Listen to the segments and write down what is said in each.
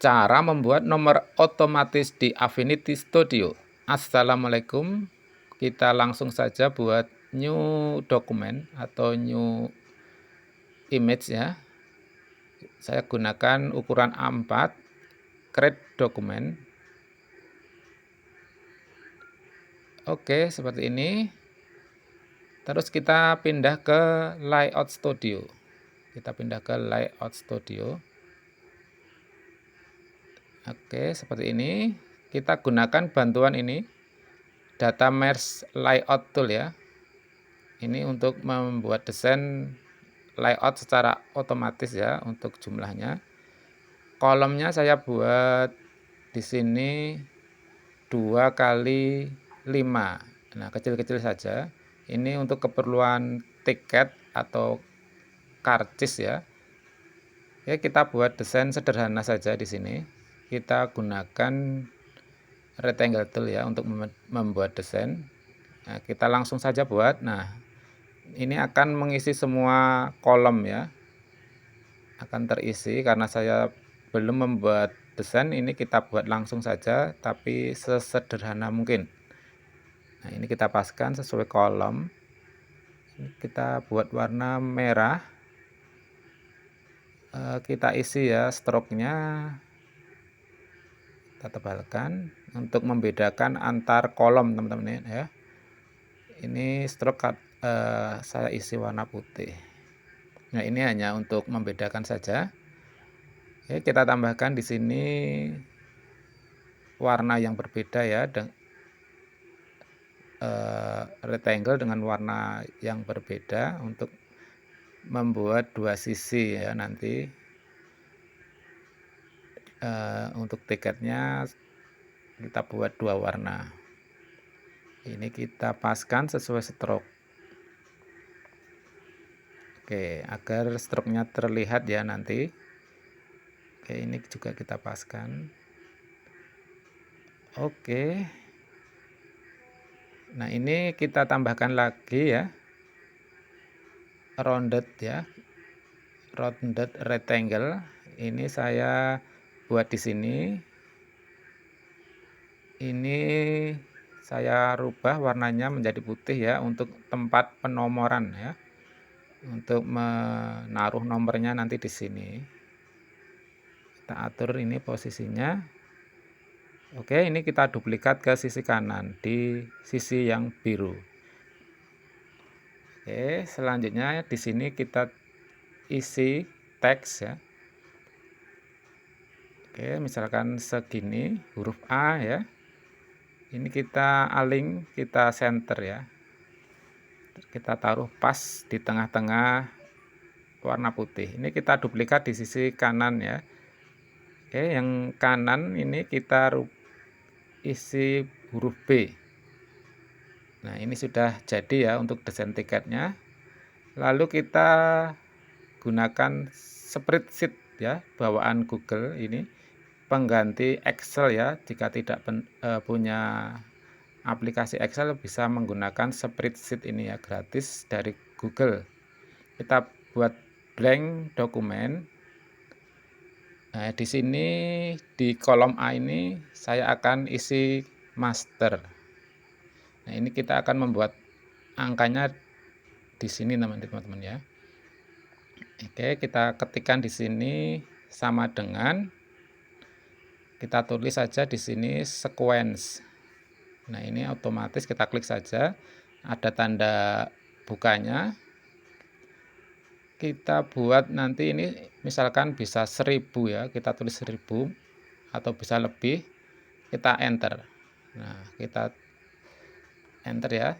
Cara membuat nomor otomatis di Affinity Studio. Assalamualaikum. Kita langsung saja buat new dokumen atau new image ya. Saya gunakan ukuran A4, create dokumen. Oke, seperti ini. Terus kita pindah ke Layout Studio. Kita pindah ke Layout Studio. Oke, seperti ini. Kita gunakan bantuan ini, Data Merge Layout Tool ya. Ini untuk membuat desain layout secara otomatis ya untuk jumlahnya. Kolomnya saya buat di sini 2 kali 5. Nah, kecil-kecil saja. Ini untuk keperluan tiket atau karcis ya. Ya, kita buat desain sederhana saja di sini. Kita gunakan rectangle tool ya untuk membuat desain. Nah, kita langsung saja buat. Nah, ini akan mengisi semua kolom ya. Akan terisi karena saya belum membuat desain. Ini kita buat langsung saja tapi sesederhana mungkin. Nah, ini kita paskan sesuai kolom. Ini kita buat warna merah. Kita isi ya stroke-nya, kita tebalkan untuk membedakan antar kolom teman-teman ya. Ini stroke saya isi warna putih. Nah, ini hanya untuk membedakan saja. Oke, kita tambahkan di sini warna yang berbeda ya, rectangle dengan warna yang berbeda untuk membuat dua sisi ya nanti. Untuk tiketnya kita buat dua warna. Ini kita paskan sesuai stroke. Oke, agar stroke-nya terlihat ya nanti. Oke, ini juga kita paskan. Oke. Nah, ini kita tambahkan lagi ya. Rounded ya. Rounded rectangle. Ini saya buat di sini. Ini saya rubah warnanya menjadi putih ya untuk tempat penomoran ya. Untuk menaruh nomornya nanti di sini. Kita atur ini posisinya. Oke, ini kita duplikat ke sisi kanan di sisi yang biru. Oke, selanjutnya di sini kita isi teks ya. Oke, misalkan segini huruf A ya. Ini kita align, kita center ya. Kita taruh pas di tengah-tengah warna putih. Ini kita duplikat di sisi kanan ya. Oke, yang kanan ini kita isi huruf B. Nah, ini sudah jadi ya untuk desain tiketnya. Lalu kita gunakan spreadsheet ya, bawaan Google ini, pengganti Excel ya. Jika tidak punya aplikasi Excel bisa menggunakan spreadsheet ini ya, gratis dari Google. Kita buat blank dokumen. Nah, di sini di kolom A ini saya akan isi master. Nah, ini kita akan membuat angkanya di sini teman-teman ya. Oke, kita ketikkan di sini sama dengan, kita tulis saja di sini sequence. Nah, ini otomatis kita klik saja, ada tanda bukanya. Kita buat nanti ini misalkan bisa 1000 ya, kita tulis 1000 atau bisa lebih, kita enter. Nah, kita enter ya.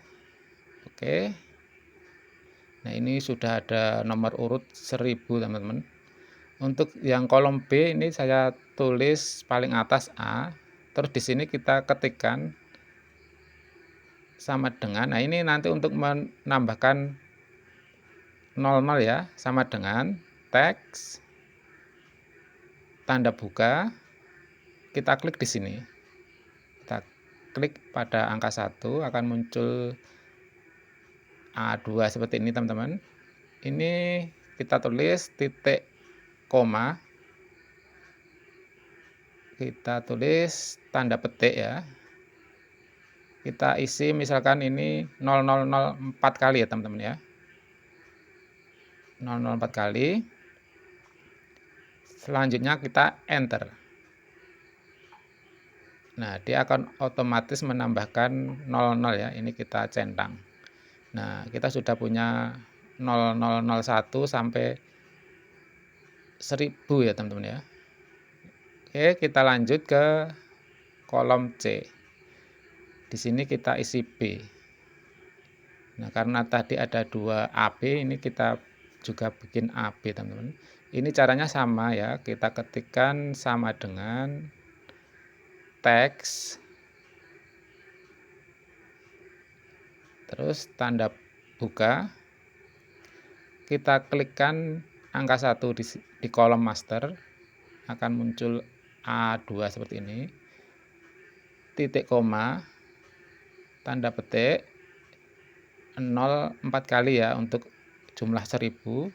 Oke. Nah, ini sudah ada nomor urut 1000 teman-teman. Untuk yang kolom B ini saya tulis paling atas A, terus di sini kita ketikkan sama dengan. Nah, ini nanti untuk menambahkan 00 ya, sama dengan teks tanda buka. Kita klik di sini. Kita klik pada angka 1 akan muncul A2 seperti ini teman-teman. Ini kita tulis titik koma. kita tulis tanda petik ya. Kita isi misalkan ini 0004 kali ya teman-teman ya. 004 kali. Selanjutnya kita enter. Nah, dia akan otomatis menambahkan 00 ya. Ini kita centang. Nah, kita sudah punya 0001 sampai 1000 ya teman-teman ya. Oke, kita lanjut ke kolom C. Di sini kita isi B. Nah, karena tadi ada 2 AB, ini kita juga bikin AB teman-teman. Ini caranya sama ya, kita ketikkan sama dengan teks, terus tanda buka, kita klikkan angka 1 di kolom master, akan muncul A2 seperti ini, titik koma, tanda petik, 04 kali ya untuk jumlah 1000.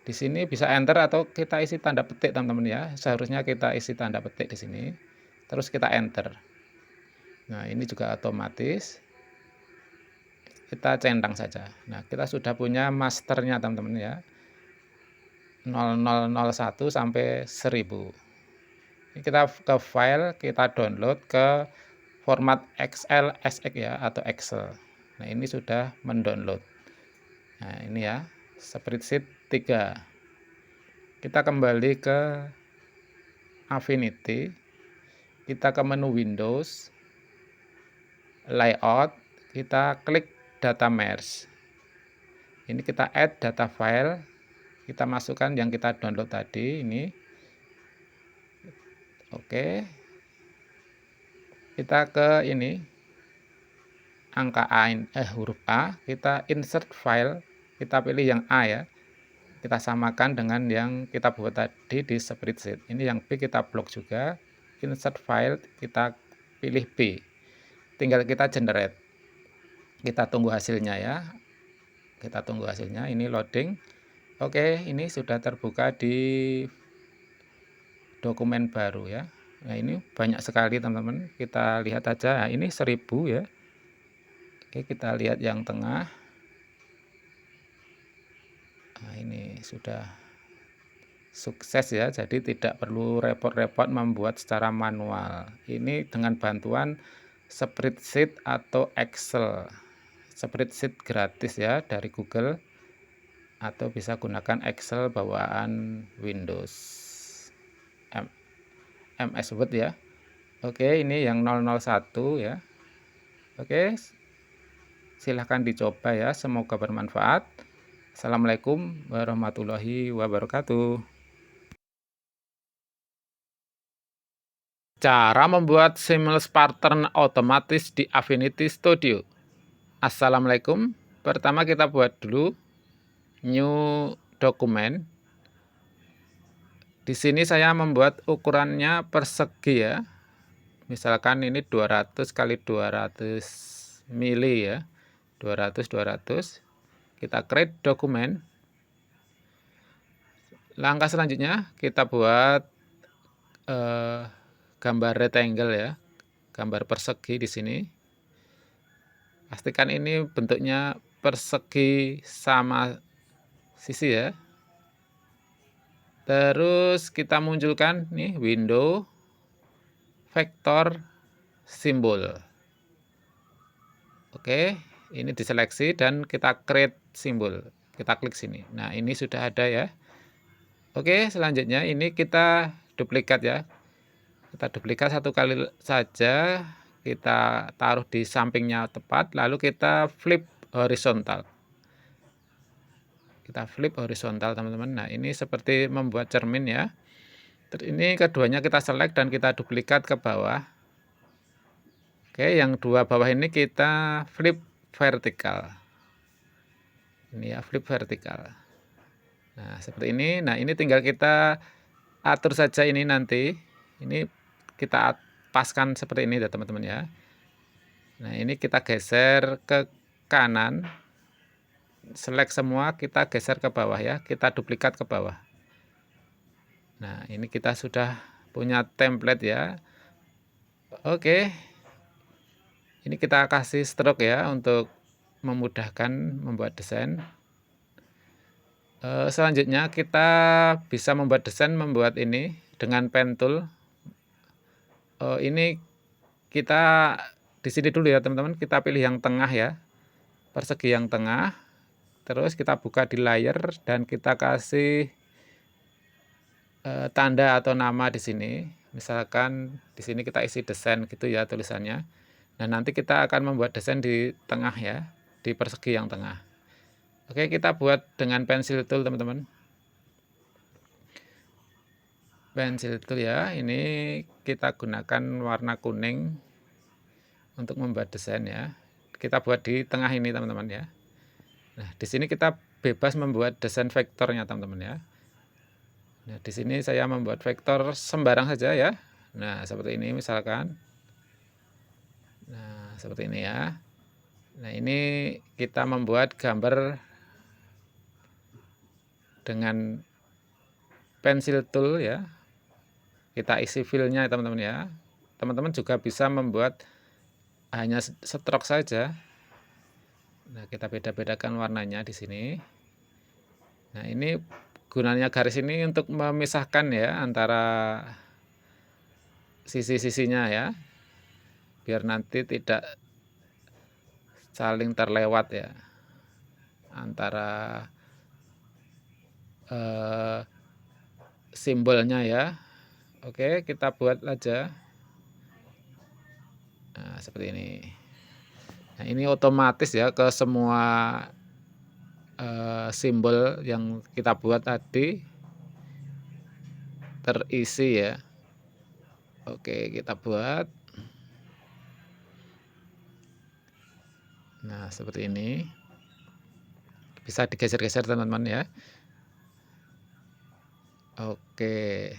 Di sini bisa enter atau kita isi tanda petik teman-teman ya. Seharusnya kita isi tanda petik di sini, terus kita enter. Nah, ini juga otomatis. Kita centang saja. Nah, kita sudah punya masternya teman-teman ya. 0001 sampai 1000. Ini kita ke file, kita download ke format XLSX ya atau Excel. Nah, ini sudah mendownload. Nah, ini ya, spreadsheet 3. Kita kembali ke Affinity. Kita ke menu Windows, Layout, kita klik Data Merge. Ini kita add data file. Kita masukkan yang kita download tadi ini. Oke. Kita ke ini angka A, huruf A, kita insert file, kita pilih yang A ya. Kita samakan dengan yang kita buat tadi di spreadsheet. Ini yang B kita blok juga. Insert file, kita pilih B. Tinggal kita generate. Kita tunggu hasilnya ya. Kita tunggu hasilnya, ini loading. Oke, ini sudah terbuka di dokumen baru ya. Nah, ini banyak sekali teman-teman. Kita lihat aja. Nah, ini 1000 ya. Oke, kita lihat yang tengah. Nah, ini sudah sukses ya. Jadi tidak perlu repot-repot membuat secara manual. Ini dengan bantuan spreadsheet atau Excel. Spreadsheet gratis ya dari Google, atau bisa gunakan Excel bawaan Windows MS Word ya. Oke, ini yang 001 ya. Oke, silahkan dicoba ya, semoga bermanfaat. Assalamualaikum warahmatullahi wabarakatuh. Cara membuat seamless pattern otomatis di Affinity Studio. Assalamualaikum. Pertama kita buat dulu new dokumen. Di sini saya membuat ukurannya persegi ya. Misalkan ini 200 kali 200 mili ya. 200. Kita create dokumen. Langkah selanjutnya kita buat gambar rectangle ya. Gambar persegi di sini. Pastikan ini bentuknya persegi sama sisi ya. Terus kita munculkan nih window vektor simbol. Oke, ini diseleksi dan kita create simbol. Kita klik sini. Nah, ini sudah ada ya. Oke, selanjutnya ini kita duplikat ya. Kita duplikat satu kali saja. Kita taruh di sampingnya tepat, lalu kita flip horizontal. Kita flip horizontal teman-teman. Nah, ini seperti membuat cermin ya. Terus ini keduanya kita select dan kita duplikat ke bawah. Oke, yang dua bawah ini kita flip vertikal. Ini ya, flip vertikal. Nah, seperti ini. Nah, ini tinggal kita atur saja ini nanti. Ini kita paskan seperti ini ya teman-teman ya. Nah, ini kita geser ke kanan. Select semua, kita geser ke bawah ya. Kita duplikat ke bawah. Nah, ini kita sudah punya template ya. Oke, ini kita kasih stroke ya untuk memudahkan membuat desain. Selanjutnya kita bisa membuat desain, membuat ini dengan pen tool. Ini kita di sini dulu ya teman-teman, kita pilih yang tengah ya, persegi yang tengah. Terus kita buka di layer dan kita kasih tanda atau nama di sini. Misalkan di sini kita isi desain gitu ya tulisannya. Nah, nanti kita akan membuat desain di tengah ya, di persegi yang tengah. Oke, kita buat dengan pensil tool teman-teman. Pensil tool ya, ini kita gunakan warna kuning untuk membuat desain ya. Kita buat di tengah ini teman-teman ya. Nah, di sini kita bebas membuat desain vektornya teman-teman ya. Nah, di sini saya membuat vektor sembarang saja ya. Nah, seperti ini misalkan. Nah, seperti ini ya. Nah, ini kita membuat gambar dengan pensil tool ya. Kita isi fill-nya teman-teman ya. Teman-teman juga bisa membuat hanya stroke saja. Nah, kita beda-bedakan warnanya di sini. Nah, ini gunanya garis ini untuk memisahkan ya antara sisi-sisinya ya. Biar nanti tidak saling terlewat ya antara simbolnya ya. Oke, kita buat aja. Nah, seperti ini. Nah, ini otomatis ya ke semua simbol yang kita buat tadi terisi ya. Oke, kita buat. Nah, seperti ini. Bisa digeser-geser teman-teman ya. Oke.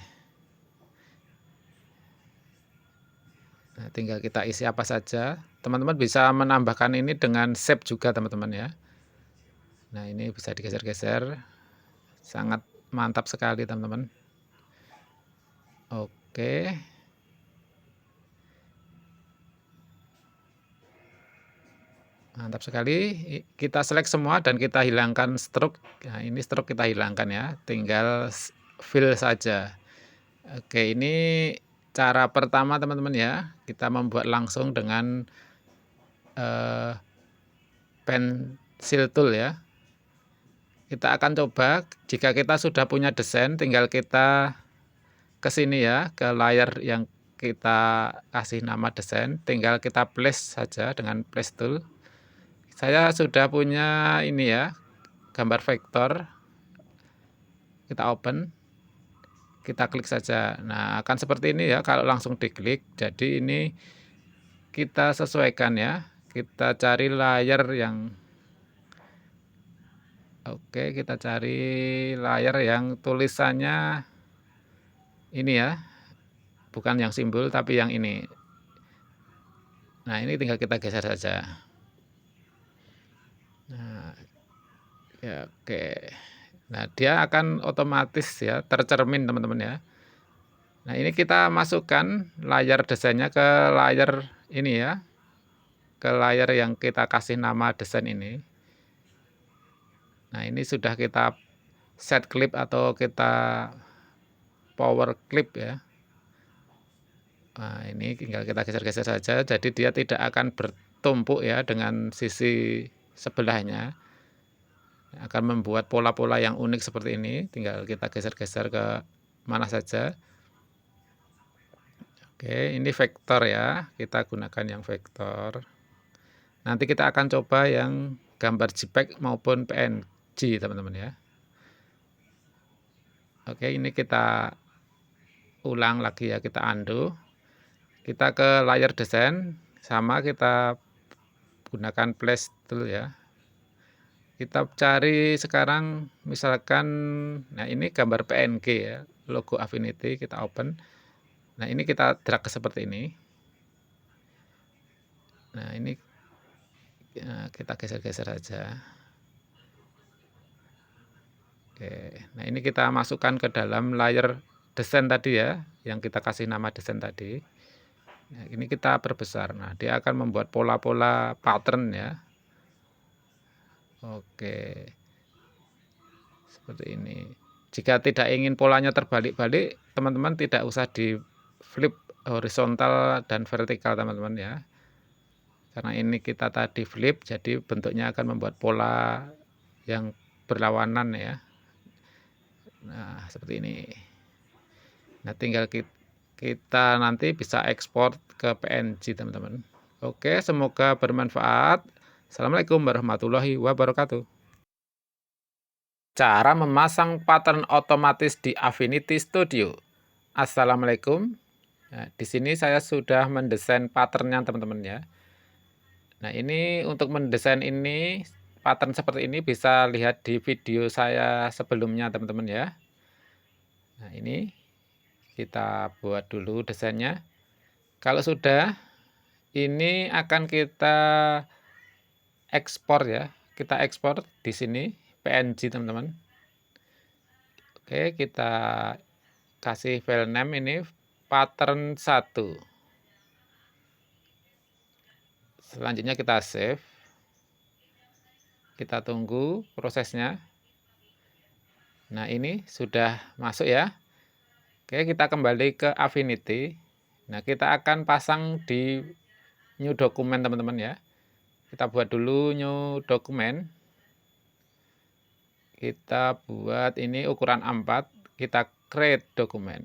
Nah, tinggal kita isi apa saja. Teman-teman bisa menambahkan ini dengan shape juga teman-teman ya. Nah, ini bisa digeser-geser. Sangat mantap sekali teman-teman. Oke. Mantap sekali. Kita select semua dan kita hilangkan stroke. Nah, ini stroke kita hilangkan ya. Tinggal fill saja. Oke, ini cara pertama teman-teman ya. Kita membuat langsung dengan pensil tool ya. Kita akan coba jika kita sudah punya desain, tinggal kita ke sini ya, ke layar yang kita kasih nama desain, tinggal kita place saja dengan place tool. Saya sudah punya ini ya, gambar vektor. Kita open, kita klik saja. Nah, akan seperti ini ya kalau langsung diklik. Jadi ini kita sesuaikan ya. Kita cari layar yang Oke, kita cari layar yang tulisannya ini ya. Bukan yang simbol tapi yang ini. Nah, ini tinggal kita geser saja. Nah, ya, oke. Nah, dia akan otomatis ya tercermin teman-teman ya. Nah, ini kita masukkan layar desainnya ke layar ini ya. Ke layar yang kita kasih nama desain ini. Nah, ini sudah kita set clip atau kita power clip ya. Nah, ini tinggal kita geser-geser saja, jadi dia tidak akan bertumpuk ya dengan sisi sebelahnya. Akan membuat pola-pola yang unik seperti ini, tinggal kita geser-geser ke mana saja. Oke, ini vektor ya, kita gunakan yang vektor. Nanti kita akan coba yang gambar JPEG maupun PNG teman-teman ya. Oke, ini kita ulang lagi ya, kita undo. Kita ke layar desain, sama kita gunakan place tool ya. Kita cari sekarang misalkan, nah ini gambar PNG ya, logo Affinity, kita open. Nah, ini kita drag seperti ini. Nah, ini ya, kita geser-geser saja. Oke, nah ini kita masukkan ke dalam layar desain tadi ya, yang kita kasih nama desain tadi. Nah, ini kita perbesar. Nah, dia akan membuat pola-pola pattern ya. Oke, seperti ini. Jika tidak ingin polanya terbalik-balik, teman-teman tidak usah di flip horizontal dan vertikal teman-teman ya. Karena ini kita tadi flip, jadi bentuknya akan membuat pola yang berlawanan ya. Nah, seperti ini. Nah, tinggal kita nanti bisa ekspor ke PNG teman-teman. Oke, semoga bermanfaat. Assalamualaikum warahmatullahi wabarakatuh. Cara memasang pattern otomatis di Affinity Studio. Assalamualaikum. Nah, di sini saya sudah mendesain patternnya teman-teman ya. Nah, ini untuk mendesain ini pattern seperti ini bisa lihat di video saya sebelumnya teman-teman ya. Nah, ini kita buat dulu desainnya. Kalau sudah, ini akan kita ekspor ya. Kita ekspor di sini PNG teman-teman. Oke, kita kasih file name ini pattern 1. Selanjutnya kita save. Kita tunggu prosesnya. Nah, ini sudah masuk ya. Oke, kita kembali ke Affinity. Nah, kita akan pasang di new document teman-teman ya. Kita buat dulu new document. Kita buat ini ukuran A4. Kita create document.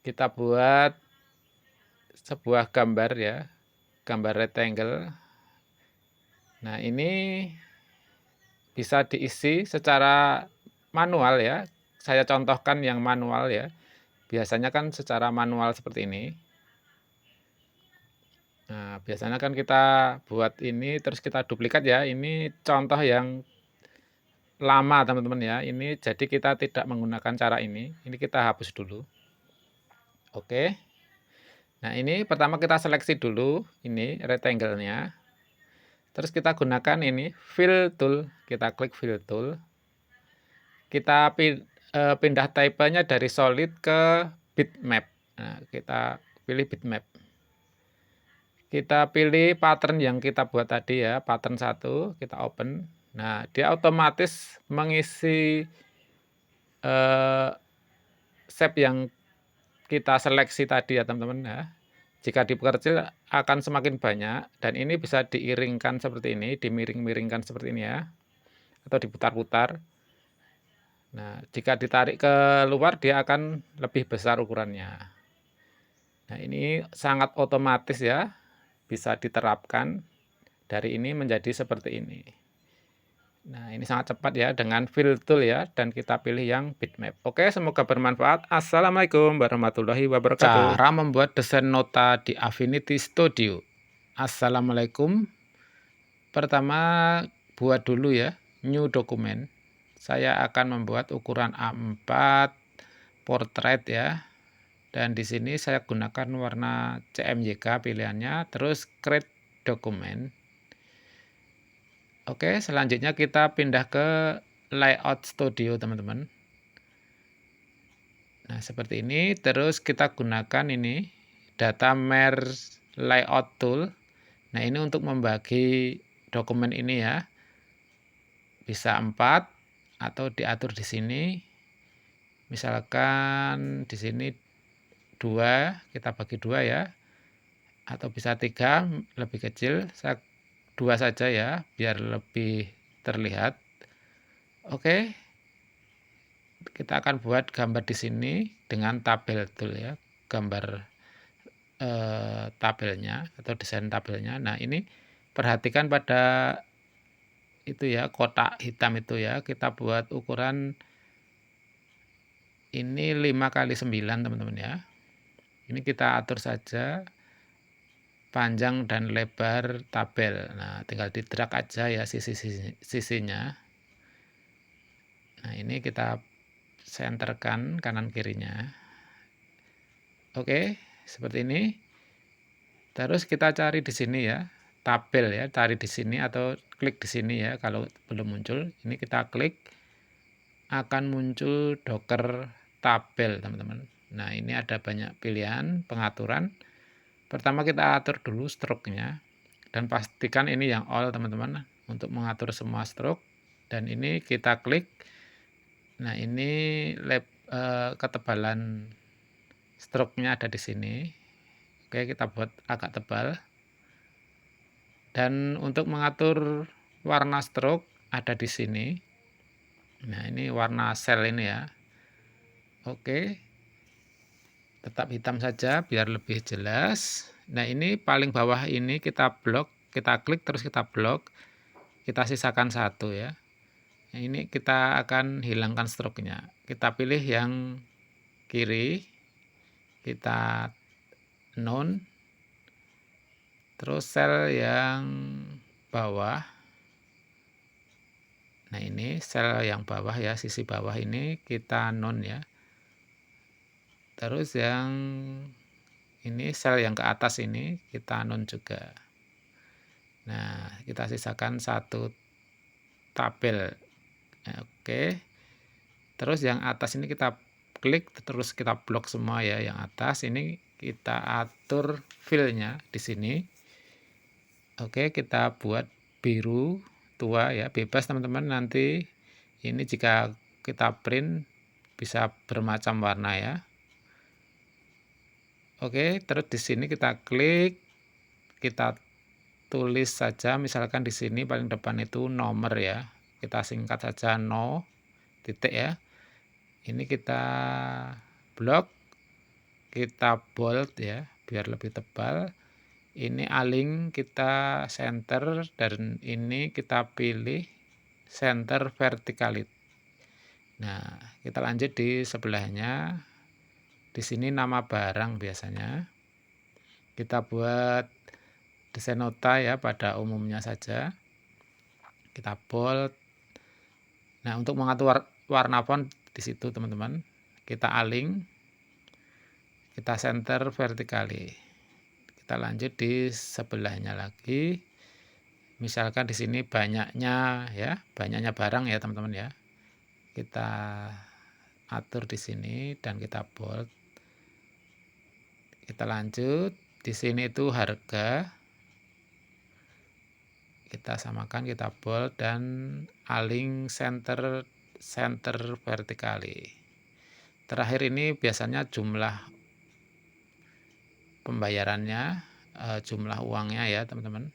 Kita buat sebuah gambar ya. Gambar rectangle. Nah, ini bisa diisi secara manual ya. Saya contohkan yang manual ya. Biasanya kan secara manual seperti ini. Nah, biasanya kan kita buat ini terus kita duplikat ya. Ini contoh yang lama teman-teman ya. Ini jadi kita tidak menggunakan cara ini. Ini kita hapus dulu. Oke. Nah, ini pertama kita seleksi dulu ini rectangle-nya. Terus kita gunakan ini fill tool. Kita klik fill tool. Kita pindah type-nya dari solid ke bitmap. Nah, kita pilih bitmap. Kita pilih pattern yang kita buat tadi ya, pattern 1, kita open. Nah, dia otomatis mengisi shape yang kita seleksi tadi ya teman-teman ya. Jika diperkecil akan semakin banyak dan ini bisa diiringkan seperti ini, dimiring-miringkan seperti ini ya. Atau diputar-putar. Nah, jika ditarik ke luar dia akan lebih besar ukurannya. Nah, ini sangat otomatis ya. Bisa diterapkan dari ini menjadi seperti ini. Nah, ini sangat cepat ya dengan fill tool ya dan kita pilih yang bitmap. Oke, semoga bermanfaat. Assalamualaikum warahmatullahi wabarakatuh. Cara membuat desain nota di Affinity Studio. Assalamualaikum. Pertama buat dulu ya new document. Saya akan membuat ukuran A4 portrait ya. Dan di sini saya gunakan warna CMYK pilihannya, terus create document. Oke, selanjutnya kita pindah ke layout studio teman-teman. Nah, seperti ini. Terus kita gunakan ini data merge layout tool. Nah, ini untuk membagi dokumen ini ya. Bisa 4 atau diatur di sini. Misalkan di sini 2, kita bagi 2 ya. Atau bisa 3 lebih kecil. Saya 2 saja ya, biar lebih terlihat. Oke. Kita akan buat gambar di sini dengan tabel tool ya, gambar tabelnya atau desain tabelnya. Nah, ini perhatikan pada itu ya, kotak hitam itu ya. Kita buat ukuran ini 5x9 teman-teman ya. Ini kita atur saja panjang dan lebar tabel. Nah, tinggal di-drag aja ya sisi-sisinya. Nah, ini kita senterkan kanan kirinya. Oke, seperti ini. Terus kita cari di sini ya, tabel ya, cari di sini atau klik di sini ya kalau belum muncul. Ini kita klik akan muncul Docker tabel teman-teman. Nah ini ada banyak pilihan pengaturan. Pertama kita atur dulu stroke-nya dan pastikan ini yang all teman-teman untuk mengatur semua stroke, dan ini kita klik. Nah ini ketebalan stroke-nya ada di sini. Oke, kita buat agak tebal. Dan untuk mengatur warna stroke ada di sini. Nah ini warna sel ini ya. Oke, tetap hitam saja biar lebih jelas. Nah ini paling bawah ini kita blok, kita klik terus kita blok, kita sisakan satu ya. Nah, ini kita akan hilangkan stroke-nya. Kita pilih yang kiri, kita non, terus sel yang bawah. Nah ini sel yang bawah ya, sisi bawah ini kita non ya. Terus yang ini sel yang ke atas ini kita non juga. Nah kita sisakan satu tabel. Oke, terus yang atas ini kita klik terus kita blok semua ya. Yang atas ini kita atur fill-nya di sini. Oke, kita buat biru tua ya, bebas teman-teman. Nanti ini jika kita print bisa bermacam warna ya. Oke, terus di sini kita klik, kita tulis saja, misalkan di sini paling depan itu nomor ya. Kita singkat saja no titik ya. Ini kita blok, kita bold ya biar lebih tebal. Ini align kita center, dan ini kita pilih center vertically. Nah, kita lanjut di sebelahnya. Di sini nama barang biasanya. Kita buat desain nota ya pada umumnya saja. Kita bold. Nah, untuk mengatur warna font di situ teman-teman, kita align, kita center vertically. Kita lanjut di sebelahnya lagi. Misalkan di sini banyaknya ya, banyaknya barang ya teman-teman ya. Kita atur di sini dan kita bold. Kita lanjut, di sini itu harga. Kita samakan, kita bold dan align center vertically. Terakhir ini biasanya jumlah pembayarannya, jumlah uangnya ya teman-teman.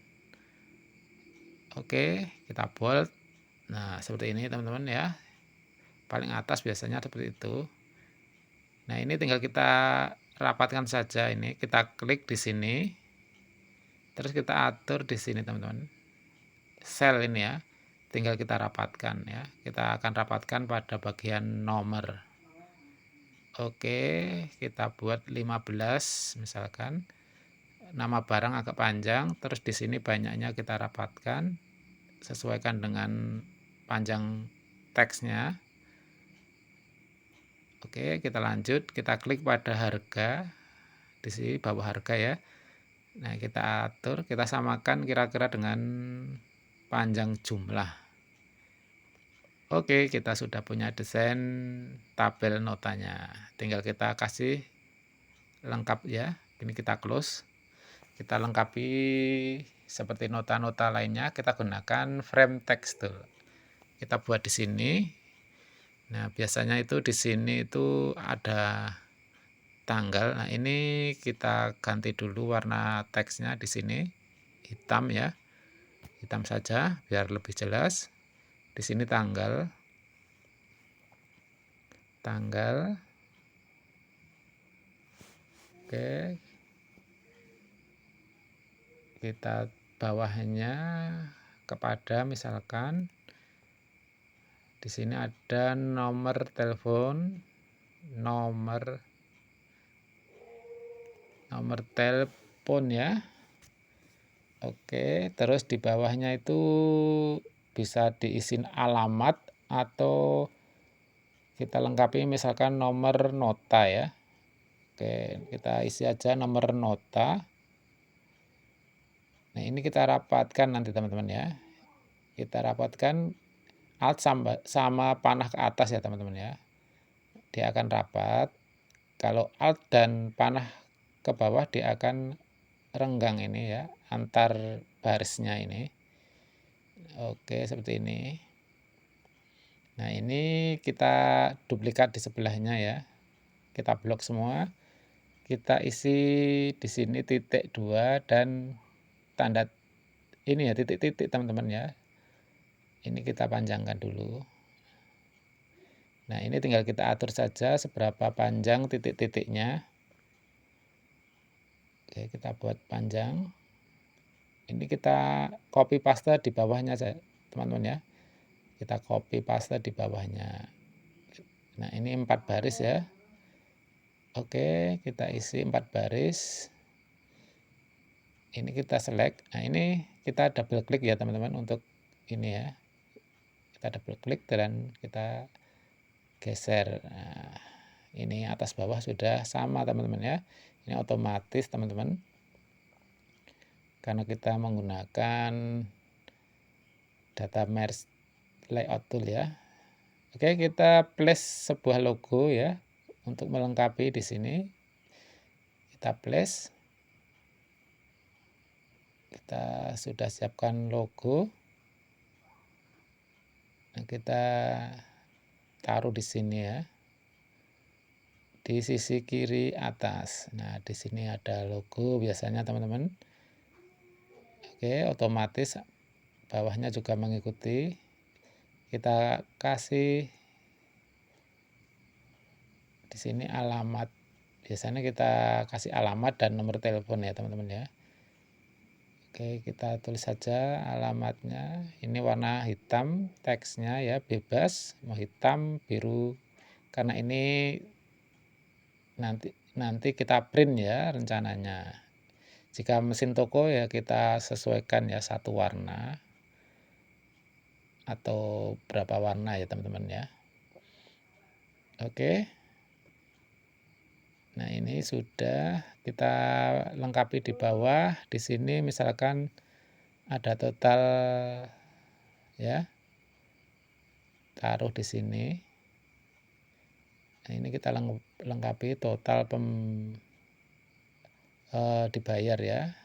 Oke, kita bold. Nah seperti ini teman-teman ya, paling atas biasanya seperti itu. Nah ini tinggal kita rapatkan saja. Ini kita klik di sini, terus kita atur di sini teman-teman, sel ini ya, tinggal kita rapatkan ya. Kita akan rapatkan pada bagian nomor. Oke, kita buat 15 misalkan. Nama barang agak panjang, terus di sini banyaknya kita rapatkan, sesuaikan dengan panjang teksnya. Oke, kita lanjut, kita klik pada harga di sini bawah harga ya. Nah, kita atur, kita samakan kira-kira dengan panjang jumlah. Oke, kita sudah punya desain tabel notanya. Tinggal kita kasih lengkap ya. Ini kita close. Kita lengkapi seperti nota-nota lainnya, kita gunakan frame text tool. Kita buat di sini. Nah, biasanya itu di sini itu ada tanggal. Nah, ini kita ganti dulu warna teksnya di sini hitam ya. Hitam saja biar lebih jelas. Di sini tanggal. Oke. Kita bawahnya kepada misalkan di sini ada nomor telepon, nomor telepon ya. Oke, terus di bawahnya itu bisa diisi alamat atau kita lengkapi misalkan nomor nota ya. Oke, kita isi aja nomor nota. Nah, ini kita rapatkan nanti teman-teman ya. Kita rapatkan alt sama panah ke atas ya teman-teman ya. dia akan rapat. Kalau Alt dan panah ke bawah dia akan renggang ini ya, antar barisnya ini. Oke, seperti ini. Nah, ini kita duplikat di sebelahnya ya. Kita blok semua. Kita isi di sini titik 2 dan tanda ini ya, titik-titik teman-teman ya. Ini kita panjangkan dulu. Nah, ini tinggal kita atur saja seberapa panjang titik-titiknya. Oke, kita buat panjang. Ini kita copy paste di bawahnya saja, teman-teman ya. Kita copy paste di bawahnya. Nah, ini 4 baris ya. Oke, kita isi 4 baris. Ini kita select. Nah, ini kita double klik ya teman-teman untuk ini ya. Kita double klik dan kita geser. Nah, ini atas bawah sudah sama teman-teman ya. Ini otomatis teman-teman. Karena kita menggunakan data merge layout tool ya. Oke, kita place sebuah logo ya untuk melengkapi di sini. Kita place. Kita sudah siapkan logo. Nah, kita taruh di sini ya. Di sisi kiri atas. Nah, di sini ada logo biasanya teman-teman. Oke, otomatis bawahnya juga mengikuti. Kita kasih di sini alamat. Biasanya kita kasih alamat dan nomor telepon ya teman-teman ya. Oke, kita tulis saja alamatnya. Ini warna hitam, teksnya ya bebas, mau hitam, biru. Karena ini nanti kita print ya rencananya. Jika mesin toko ya kita sesuaikan ya satu warna atau berapa warna ya teman-teman ya. Oke. Nah, ini sudah kita lengkapi di bawah. Di sini misalkan ada total ya. Taruh di sini. Nah, ini kita lengkapi total dibayar ya.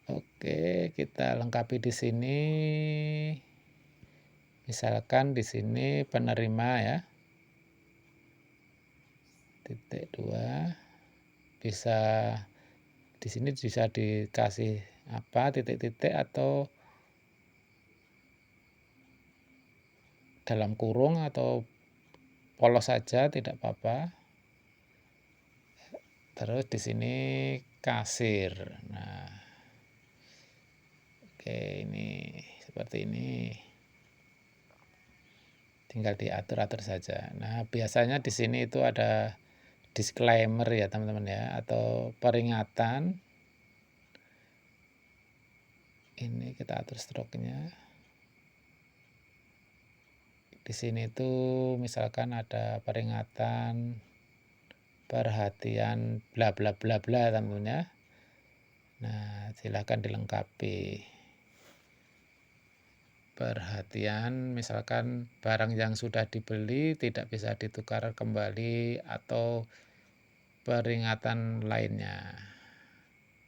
Oke, kita lengkapi di sini. Misalkan di sini penerima ya. Titik 2 bisa di sini bisa dikasih apa titik-titik atau dalam kurung atau polos saja tidak apa-apa. Terus di sini kasir. Nah, oke, ini seperti ini. Tinggal diatur-atur saja. Nah, biasanya di sini itu ada disclaimer ya teman-teman ya, atau peringatan. Ini kita atur stroke-nya. Di sini tuh misalkan ada peringatan, perhatian, bla bla bla bla teman-teman ya. Nah, silahkan dilengkapi. Perhatian, misalkan barang yang sudah dibeli tidak bisa ditukar kembali atau peringatan lainnya.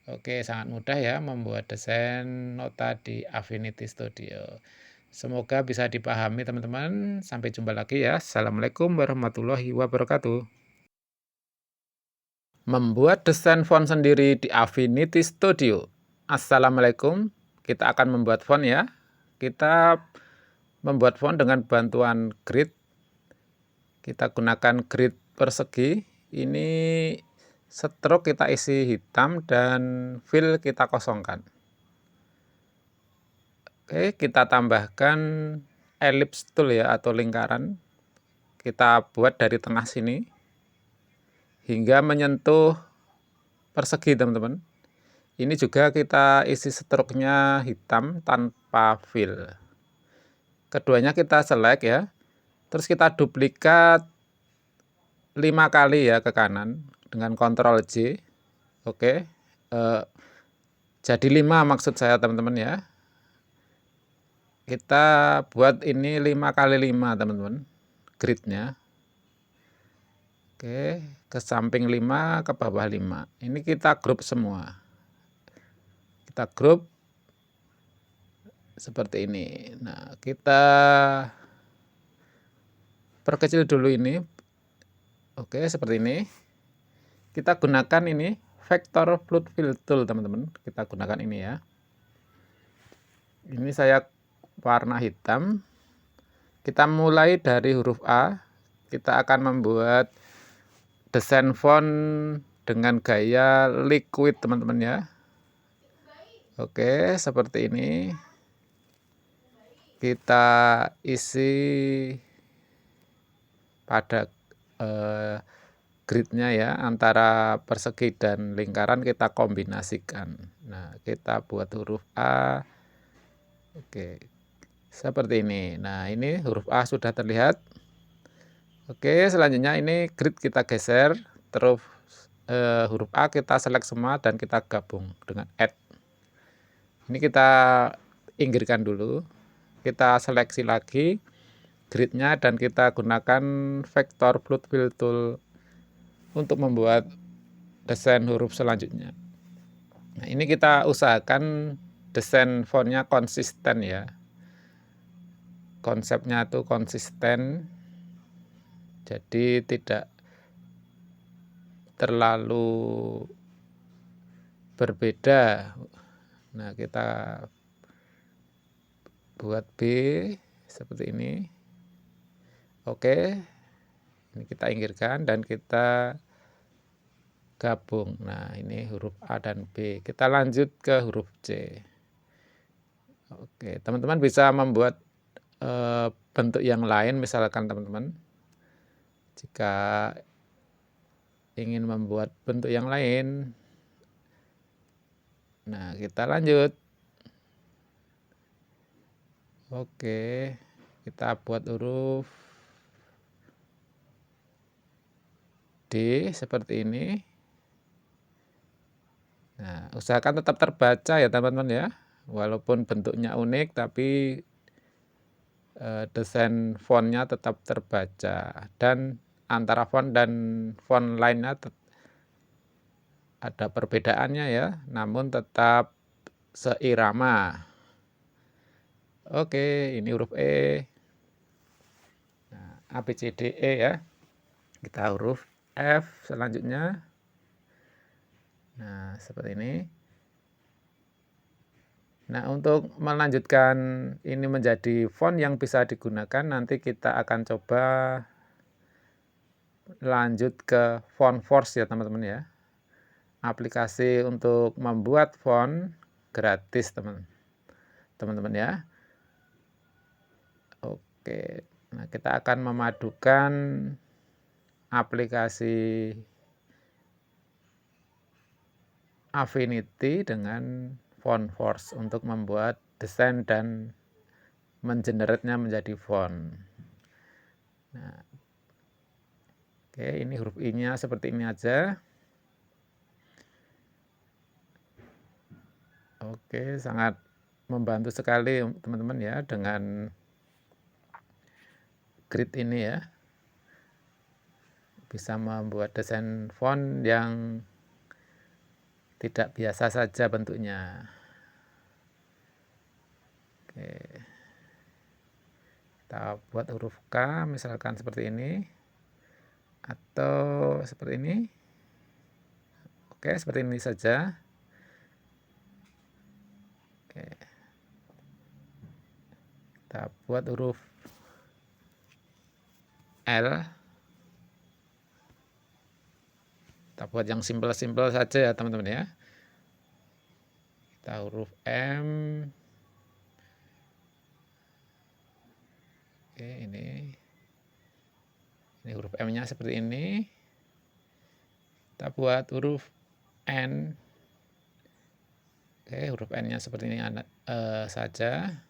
Oke, sangat mudah ya membuat desain nota di Affinity Studio. Semoga bisa dipahami teman-teman. Sampai jumpa lagi ya. Assalamualaikum warahmatullahi wabarakatuh. Membuat desain font sendiri di Affinity Studio. Assalamualaikum. Kita akan membuat font ya. Kita membuat font dengan bantuan grid. Kita gunakan grid persegi. Ini stroke kita isi hitam dan fill kita kosongkan. Oke, kita tambahkan ellipse tool ya atau lingkaran. Kita buat dari tengah sini hingga menyentuh persegi teman-teman. Ini juga kita isi stroke-nya hitam tanpa fill. Keduanya kita select ya. Terus kita duplikat 5 kali ya ke kanan dengan Ctrl J. Oke. Jadi 5 maksud saya teman-teman ya. Kita buat ini 5 kali 5 teman-teman. gridnya. Oke, ke samping 5, ke bawah 5. Ini kita grup semua. Kita grup seperti ini. Nah, kita perkecil dulu ini. Oke, seperti ini. Kita gunakan ini vector fluid fill tool, teman-teman. Kita gunakan ini ya. Ini saya warna hitam. Kita mulai dari huruf A. Kita akan membuat desain font dengan gaya liquid, teman-teman ya. Oke, seperti ini. Kita isi pada gridnya ya, antara persegi dan lingkaran kita kombinasikan. Nah, kita buat huruf A. Oke, seperti ini. Nah, ini huruf A sudah terlihat. Oke, selanjutnya ini grid kita geser, terus huruf A kita select semua dan kita gabung dengan add. Ini kita inggirkan dulu. Kita seleksi lagi gridnya dan kita gunakan vector fluid fill tool untuk membuat desain huruf selanjutnya. Nah, ini kita usahakan desain fontnya konsisten ya. Konsepnya itu konsisten, jadi tidak terlalu berbeda. Nah, kita buat B seperti ini. Oke, ini kita inggirkan dan kita gabung. Nah, ini huruf A dan B. Kita lanjut ke huruf C. Oke, teman-teman bisa membuat bentuk yang lain, misalkan teman-teman jika ingin membuat bentuk yang lain. Nah, kita lanjut. Oke, kita buat huruf D seperti ini. Nah, usahakan tetap terbaca ya teman-teman ya. Walaupun bentuknya unik, tapi desain fontnya tetap terbaca. Dan antara font dan font lainnya ada perbedaannya ya, namun tetap seirama. Oke, ini huruf E. Nah, A, B, C, D, E ya. Kita huruf F selanjutnya. Nah, seperti ini. Nah, untuk melanjutkan ini menjadi font yang bisa digunakan, nanti kita akan coba lanjut ke FontForce ya teman-teman ya. Aplikasi untuk membuat font gratis teman-teman ya. Oke, nah kita akan memadukan aplikasi Affinity dengan FontForce untuk membuat desain dan mengenerate-nya menjadi font. Nah, oke, ini huruf I-nya seperti ini aja. Oke, sangat membantu sekali teman-teman ya dengan grid ini ya. Bisa membuat desain font yang tidak biasa saja bentuknya. Oke. Kita buat huruf K misalkan seperti ini. Atau seperti ini. Oke, seperti ini saja. Oke. Kita buat huruf L. Kita buat yang simpel-simpel saja ya teman-teman ya. Kita huruf M. Oke, ini huruf M-nya seperti ini. Kita buat huruf N. Oke, huruf N-nya seperti ini saja.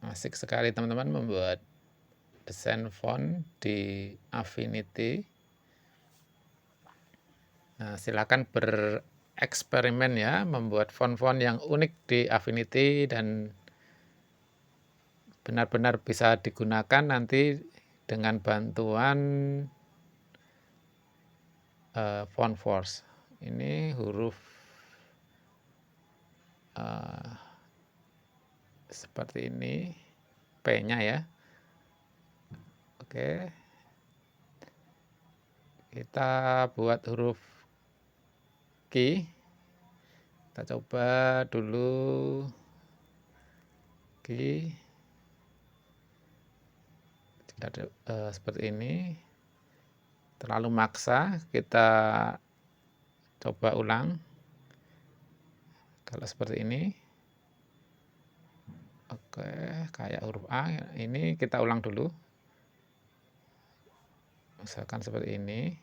Asik sekali teman-teman membuat desain font di Affinity. Nah, silakan bereksperimen ya, membuat font-font yang unik di Affinity dan benar-benar bisa digunakan nanti dengan bantuan font force. Ini huruf seperti ini, P-nya ya. Oke, kita buat huruf Q. Kita coba dulu Q. Tidak ada, seperti ini. Terlalu maksa, kita coba ulang. Kalau seperti ini, oke, kayak huruf A. Ini kita ulang dulu. Misalkan seperti ini.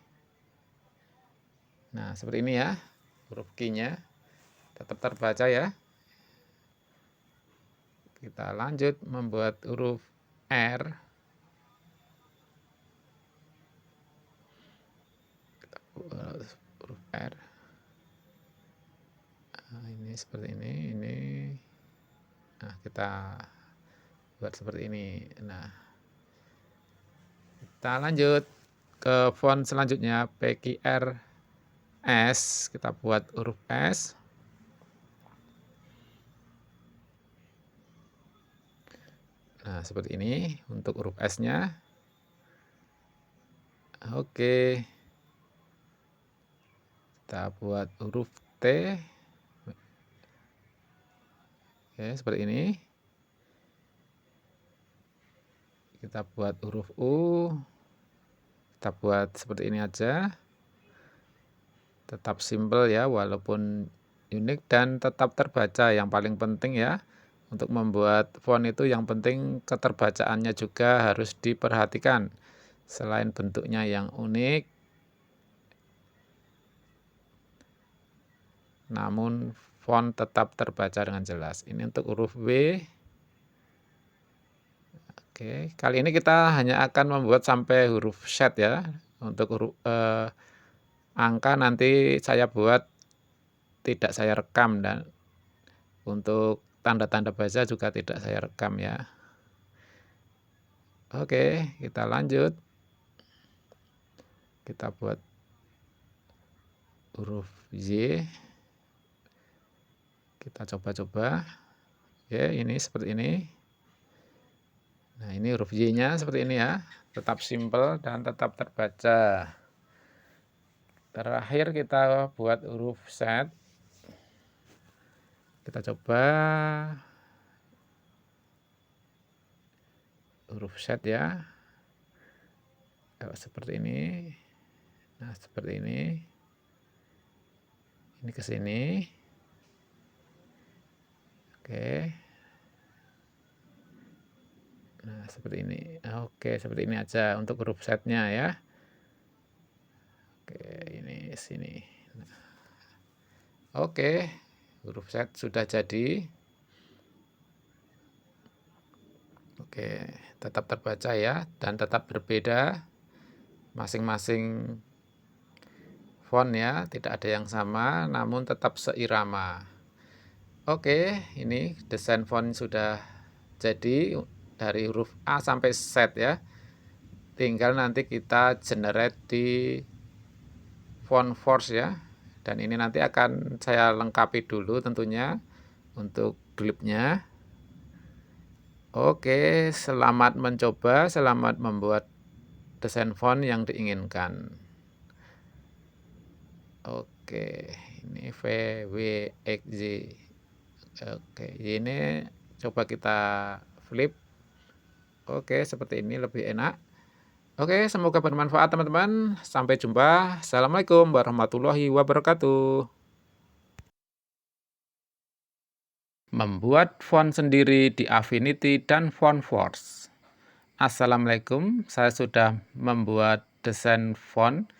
Nah, seperti ini ya, huruf Q-nya tetap terbaca ya. Kita lanjut membuat huruf R. Kita buat huruf R. Nah, ini seperti ini. Nah, kita buat seperti ini. Nah, kita lanjut ke font selanjutnya, PQRS. Kita buat huruf S. Nah, seperti ini untuk huruf S-nya. Oke. Kita buat huruf T. Oke, seperti ini. Kita buat huruf U. Kita buat seperti ini aja. Tetap simple ya, walaupun unik dan tetap terbaca. Yang paling penting ya, untuk membuat font itu yang penting keterbacaannya juga harus diperhatikan. Selain bentuknya yang unik, namun font tetap terbaca dengan jelas. Ini untuk huruf W. Oke, kali ini kita hanya akan membuat sampai huruf Z ya. Untuk huruf angka nanti saya buat tidak saya rekam, dan untuk tanda-tanda bahasa juga tidak saya rekam ya. Oke, kita lanjut. Kita buat huruf Y. Kita coba-coba. Oke, ini seperti ini. Nah, ini huruf Y-nya seperti ini ya. Tetap simple dan tetap terbaca. Terakhir kita buat huruf Z. Kita coba huruf Z ya. Kalau seperti ini. Nah, seperti ini. Ini ke sini. Oke. Nah, seperti ini. Oke, seperti ini aja untuk huruf Z-nya ya. Oke, ini sini. Nah. Oke, huruf Z sudah jadi. Oke, tetap terbaca ya, dan tetap berbeda masing-masing font ya, tidak ada yang sama, namun tetap seirama. Oke, ini desain font sudah jadi dari huruf A sampai Z ya. Tinggal nanti kita generate di font force ya. Dan ini nanti akan saya lengkapi dulu tentunya untuk glibnya. Oke, selamat mencoba, selamat membuat desain font yang diinginkan. Oke, ini VWXZ. Oke, ini coba kita flip. Oke, seperti ini lebih enak. Oke, semoga bermanfaat teman-teman. Sampai jumpa. Assalamualaikum warahmatullahi wabarakatuh. Membuat font sendiri di Affinity dan FontForce. Assalamualaikum, saya sudah membuat desain font.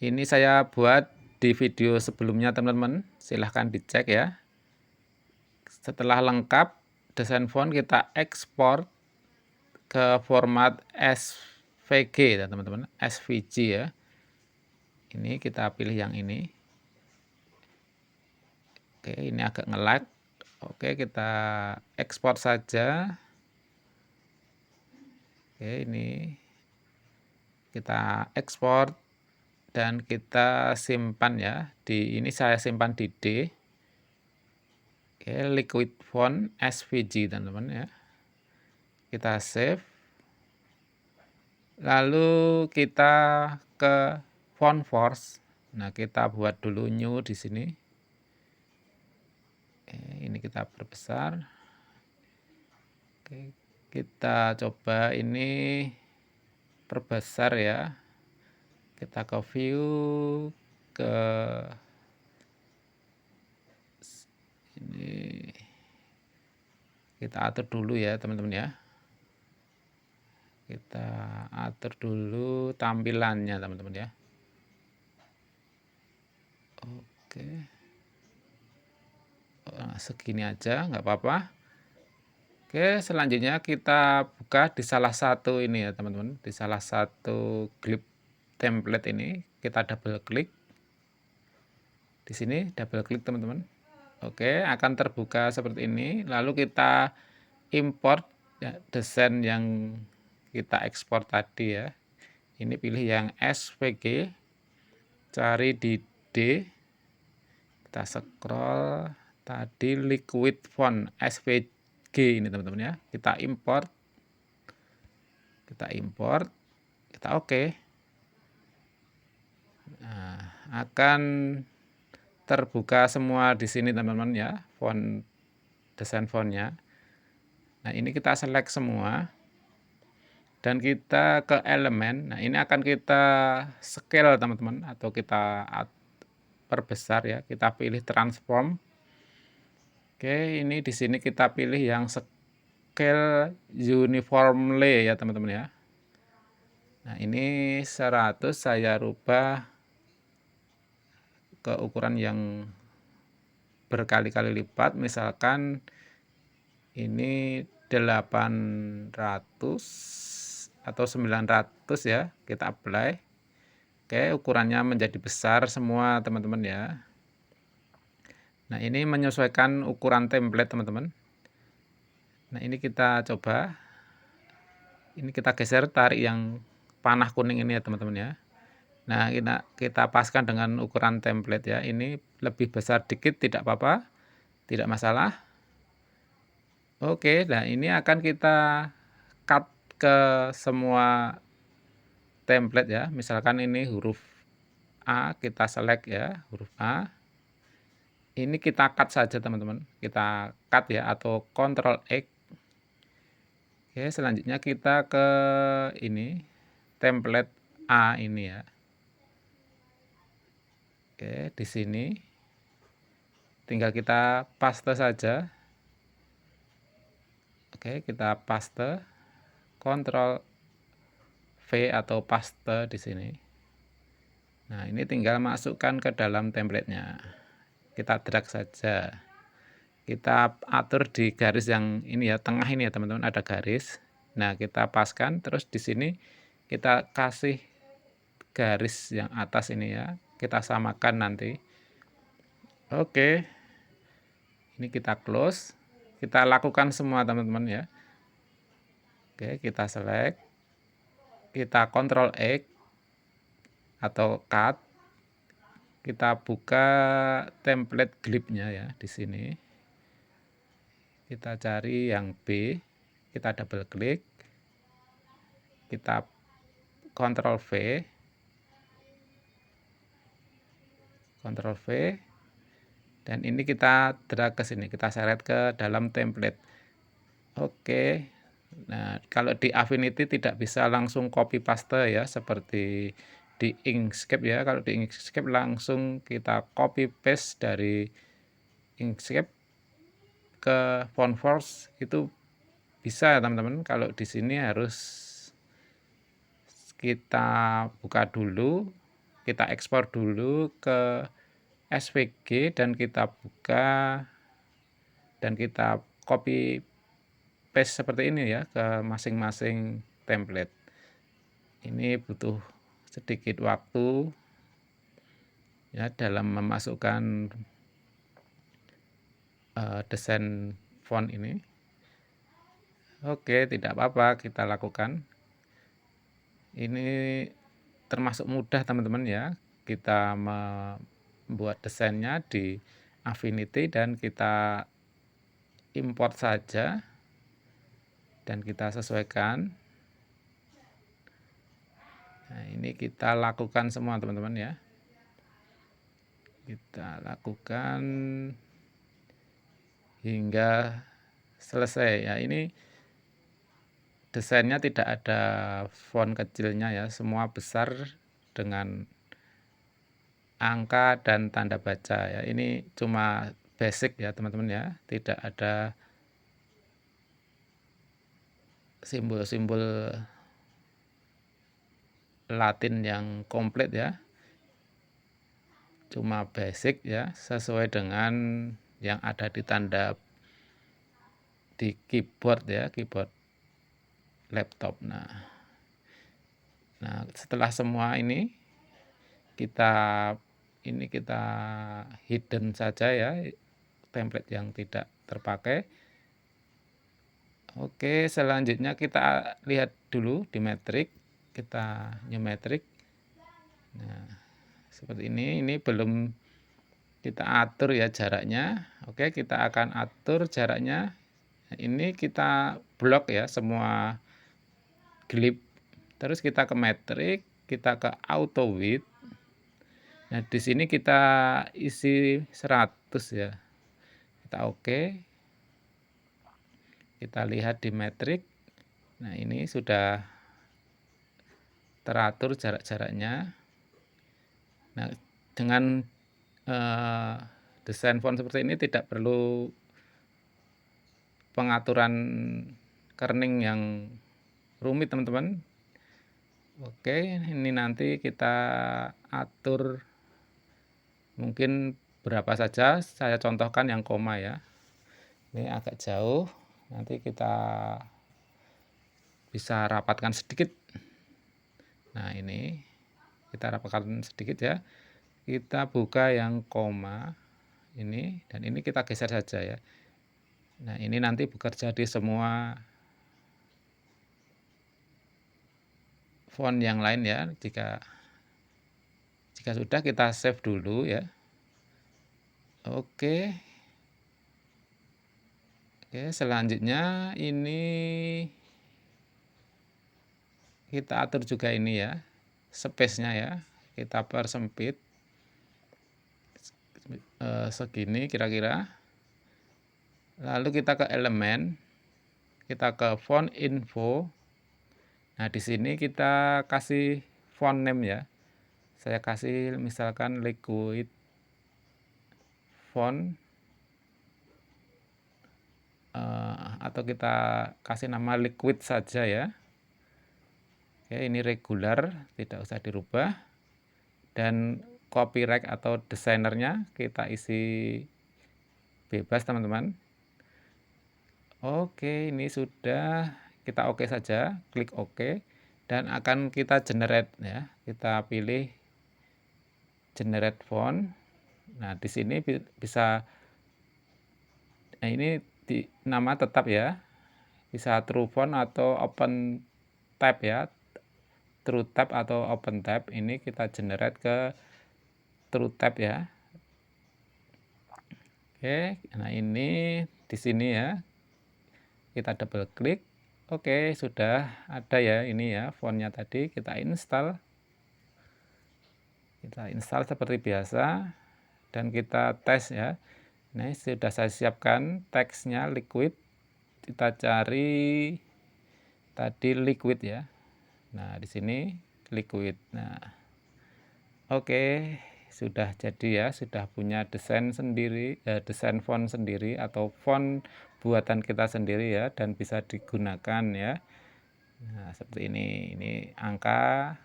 Ini saya buat di video sebelumnya teman-teman. Silahkan dicek ya. Setelah lengkap desain font, kita ekspor ke format SVG ya teman-teman, SVG ya. Ini kita pilih yang ini. Oke, ini agak nge-lag. Oke, kita ekspor saja. Oke, ini kita ekspor dan kita simpan ya. Ini saya simpan di D. Oke, liquid font SVG teman-teman ya. Kita save. Lalu kita ke font force. Nah, kita buat dulu new di sini. Ini kita perbesar. Oke, kita coba ini perbesar ya. Kita ke view, ke ini kita atur dulu ya teman-teman ya. Kita atur dulu tampilannya teman-teman ya. Oke, segini aja nggak apa-apa. Oke, selanjutnya kita buka di salah satu ini ya teman-teman, di salah satu glib template ini kita double klik. Di sini double klik teman-teman. Oke, akan terbuka seperti ini. Lalu kita import ya, desain yang kita ekspor tadi ya. Ini pilih yang SVG, cari di D, kita scroll tadi liquid font SVG ini teman-teman ya. Kita import, kita oke. Nah, akan terbuka semua di sini teman-teman ya, font desain fontnya. Nah, ini kita select semua dan kita ke elemen. Nah, ini akan kita scale teman-teman atau kita perbesar ya. Kita pilih transform. Oke, ini di sini kita pilih yang scale uniformly ya teman-teman ya. Nah, ini 100 saya rubah ke ukuran yang berkali-kali lipat, misalkan ini 800 atau 900 ya, kita apply. Oke, ukurannya menjadi besar semua teman-teman ya. Nah, ini menyesuaikan ukuran template teman-teman. Nah, ini kita coba. Ini kita geser, tarik yang panah kuning ini ya teman-teman ya. Nah, kita paskan dengan ukuran template ya. Ini lebih besar dikit tidak apa-apa, tidak masalah. Oke, nah ini akan kita cut ke semua template ya. Misalkan ini huruf A, kita select ya, huruf A. Ini kita cut saja teman-teman. Kita cut ya atau Ctrl X. Oke, selanjutnya kita ke ini template A ini ya. Oke, di sini tinggal kita paste saja. Oke, kita paste, Ctrl V atau paste di sini. Nah, ini tinggal masukkan ke dalam template-nya. Kita drag saja. Kita atur di garis yang ini ya, tengah ini ya teman-teman, ada garis. Nah, kita paskan, terus di sini kita kasih garis yang atas ini ya. Kita samakan nanti. Oke. Ini kita close. Kita lakukan semua teman-teman ya. Oke, kita select. Kita Ctrl X atau cut. Kita buka template glibnya ya di sini. Kita cari yang B, kita double klik. Kita Ctrl V. Ctrl V. Dan ini kita drag ke sini, kita seret ke dalam template. Oke. Nah, kalau di Affinity tidak bisa langsung copy paste ya seperti di Inkscape ya. Kalau di Inkscape langsung kita copy paste dari Inkscape ke font force itu bisa ya teman-teman. Kalau di sini harus kita buka dulu, kita ekspor dulu ke SVG dan kita buka dan kita copy paste seperti ini ya ke masing-masing template. Ini butuh sedikit waktu ya dalam memasukkan desain font ini. Oke, tidak apa-apa, kita lakukan. Ini termasuk mudah teman-teman ya. Kita membuat desainnya di Affinity dan kita import saja dan kita sesuaikan. Nah, ini kita lakukan semua teman-teman ya. Kita lakukan hingga selesai ya. Ini desainnya tidak ada font kecilnya ya, semua besar dengan angka dan tanda baca ya. Ini cuma basic ya teman-teman ya, tidak ada simbol-simbol Latin yang komplit ya, cuma basic ya, sesuai dengan yang ada di tanda di keyboard ya, keyboard laptop. Nah setelah semua ini kita hidden saja ya, template yang tidak terpakai. Oke, selanjutnya kita lihat dulu di metrik, kita new metrik. Nah, seperti ini belum kita atur ya jaraknya. Oke, kita akan atur jaraknya. Nah, ini kita blok ya semua glip. Terus kita ke metrik, kita ke auto width. Nah, di sini kita isi 100 ya. Kita oke. Kita lihat di metrik. Nah, ini sudah teratur jarak-jaraknya. Nah, dengan desain font seperti ini tidak perlu pengaturan kerning yang rumit teman-teman. Oke, ini nanti kita atur mungkin berapa saja, saya contohkan yang koma ya. Ini agak jauh, nanti kita bisa rapatkan sedikit. Nah, ini kita rapatkan sedikit ya. Kita buka yang koma ini, dan ini kita geser saja ya. Nah, ini nanti bekerja di semua font yang lain ya. Jika sudah, kita save dulu ya. Oke, selanjutnya ini kita atur juga ini ya, space-nya ya. Kita persempit segini kira-kira. Lalu kita ke elemen, kita ke font info. Nah, di sini kita kasih font name ya. Saya kasih misalkan liquid font, atau kita kasih nama liquid saja ya. Oke, ini regular, tidak usah dirubah. Dan copyright atau desainernya kita isi bebas teman-teman. Oke, ini sudah, kita oke saja, klik oke, dan akan kita generate ya. Kita pilih generate font. Nah, di sini bisa, nah ini nama tetap ya, bisa true font atau open tab ya, true tab atau open tab. Ini kita generate ke true tab ya. Oke, nah ini di sini ya, kita double klik. Oke, sudah ada ya ini ya fontnya tadi. Kita install seperti biasa dan kita tes ya. Nah, sudah saya siapkan teksnya liquid. Kita cari tadi liquid ya. Nah, di sini liquid. Nah, oke, sudah jadi ya, sudah punya desain sendiri, desain font sendiri atau font buatan kita sendiri ya, dan bisa digunakan ya. Nah, seperti ini angka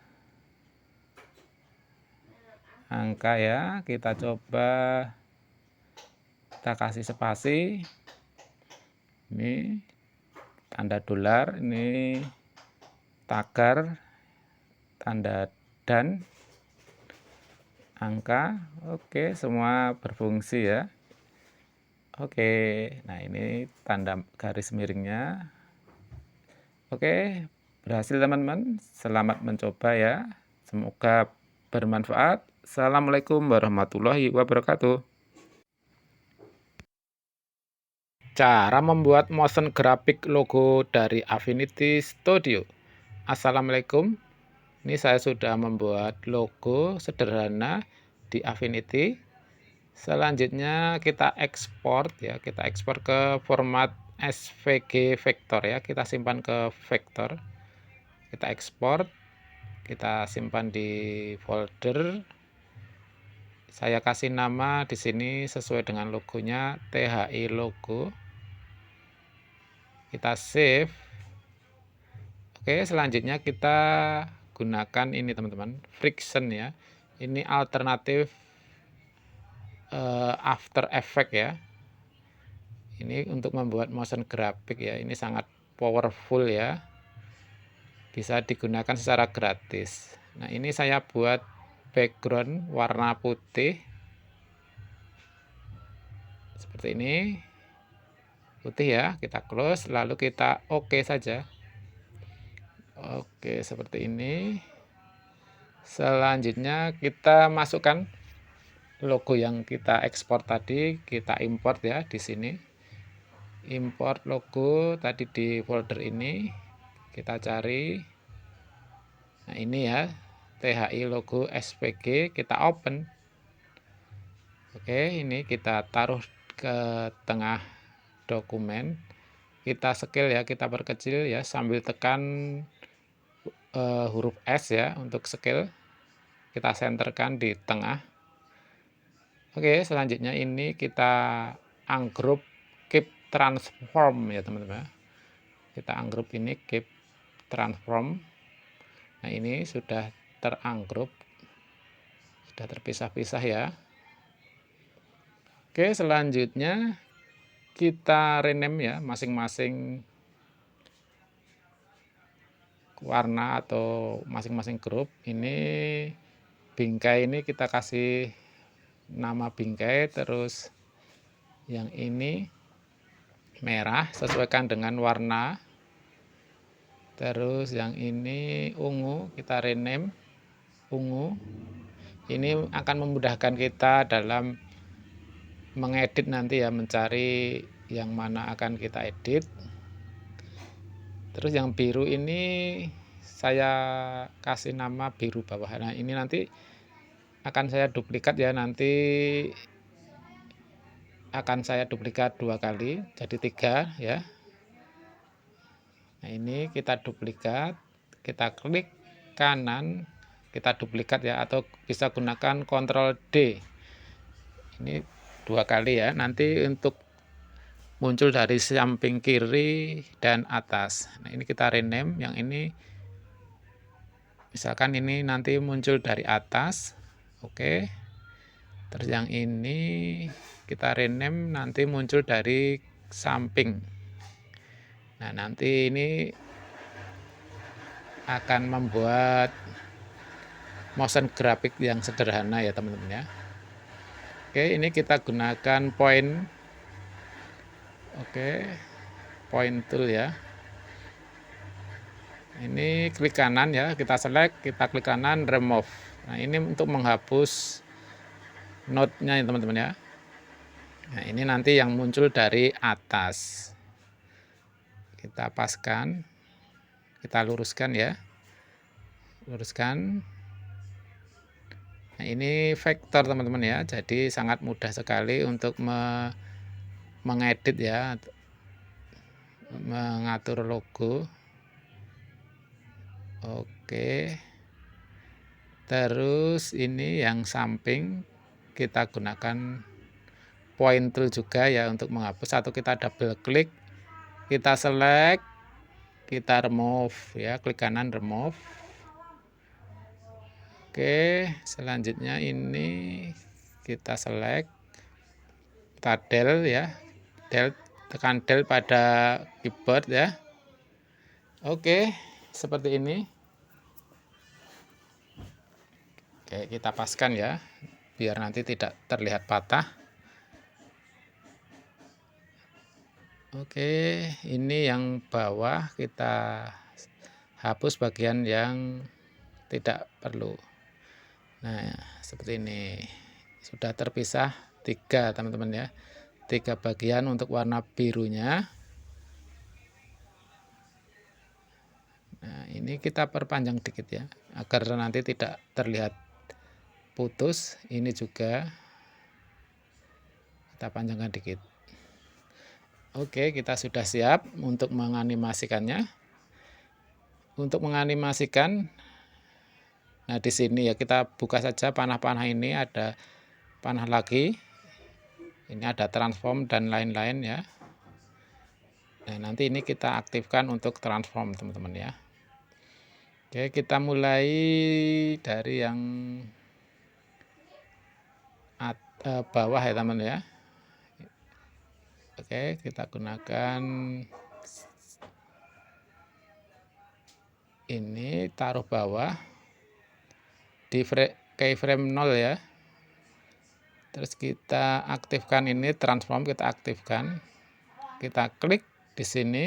ya, kita coba, kita kasih spasi, ini tanda dolar, ini tagar, tanda dan, angka. Oke, semua berfungsi ya. Oke, nah ini tanda garis miringnya. Oke, Berhasil teman-teman, selamat mencoba ya. Semoga bermanfaat. Assalamualaikum warahmatullahi wabarakatuh. Cara membuat motion grafik logo dari Affinity Studio. Assalamualaikum. Ini saya sudah membuat logo sederhana di Affinity. Selanjutnya kita ekspor ya, kita ekspor ke format SVG vektor ya, kita simpan ke vektor. Kita ekspor, kita simpan di folder. Saya kasih nama di sini sesuai dengan logonya THI logo. Kita save. Oke, selanjutnya kita gunakan ini teman-teman, Friction ya. Ini alternatif After Effects ya. Ini untuk membuat motion grafik ya. Ini sangat powerful ya. Bisa digunakan secara gratis. Nah, ini saya buat background warna putih. Seperti ini. Putih ya, kita close lalu kita oke saja. Oke, seperti ini. Selanjutnya kita masukkan logo yang kita ekspor tadi, kita import ya di sini. Import logo tadi di folder ini. Kita cari. Nah, ini ya. THI logo SVG, kita open. Oke, ini kita taruh ke tengah dokumen. Kita scale ya, kita perkecil ya sambil tekan huruf S ya untuk scale. Kita centerkan di tengah. Oke, selanjutnya ini kita ungroup keep transform ya teman-teman. Kita ungroup ini keep transform. Nah, ini sudah terungroup, sudah terpisah-pisah ya. Oke, selanjutnya kita rename ya masing-masing warna atau masing-masing grup. Ini bingkai ini kita kasih nama bingkai, terus yang ini merah sesuaikan dengan warna, terus yang ini ungu kita rename ungu. Ini akan memudahkan kita dalam mengedit nanti ya, mencari yang mana akan kita edit. Terus yang biru ini saya kasih nama biru bawah. Nah, ini nanti akan saya duplikat ya, nanti akan saya duplikat 2 kali jadi 3 ya. Nah, ini kita duplikat, kita klik kanan, kita duplikat ya, atau bisa gunakan Ctrl D. Ini 2 kali ya, nanti untuk muncul dari samping kiri dan atas. Nah, ini kita rename, yang ini misalkan ini nanti muncul dari atas. Oke. Terus yang ini kita rename nanti muncul dari samping. Nah, nanti ini akan membuat motion grafik yang sederhana ya teman-teman ya. Oke, ini kita gunakan point. Oke, point tool ya. Ini klik kanan ya, kita select, kita klik kanan, remove. Nah, ini untuk menghapus node-nya ya teman-teman ya. Nah, ini nanti yang muncul dari atas. Kita paskan, kita luruskan ya. Luruskan. Nah, ini vektor teman-teman ya, jadi sangat mudah sekali untuk mengedit ya, mengatur logo. Oke, terus ini yang samping kita gunakan point tool juga ya untuk menghapus, atau kita double klik, kita select, kita remove ya, klik kanan remove. Oke, selanjutnya ini kita select, kita del ya, del, tekan del pada keyboard ya. Oke, seperti ini. Oke, kita paskan ya, biar nanti tidak terlihat patah. Oke, ini yang bawah kita hapus bagian yang tidak perlu. Nah, seperti ini. Sudah terpisah 3 teman-teman ya. 3 bagian untuk warna birunya. Nah, ini kita perpanjang dikit ya, agar nanti tidak terlihat putus. Ini juga kita panjangkan dikit. Oke, kita sudah siap untuk menganimasikannya. Untuk menganimasikan, nah di sini ya kita buka saja panah-panah ini, ada panah lagi. Ini ada transform dan lain-lain ya. Nah, nanti ini kita aktifkan untuk transform teman-teman ya. Oke, kita mulai dari yang bawah ya teman ya. Oke, kita gunakan ini, taruh bawah di keyframe 0 ya. Terus kita aktifkan ini, transform kita aktifkan. Kita klik di sini.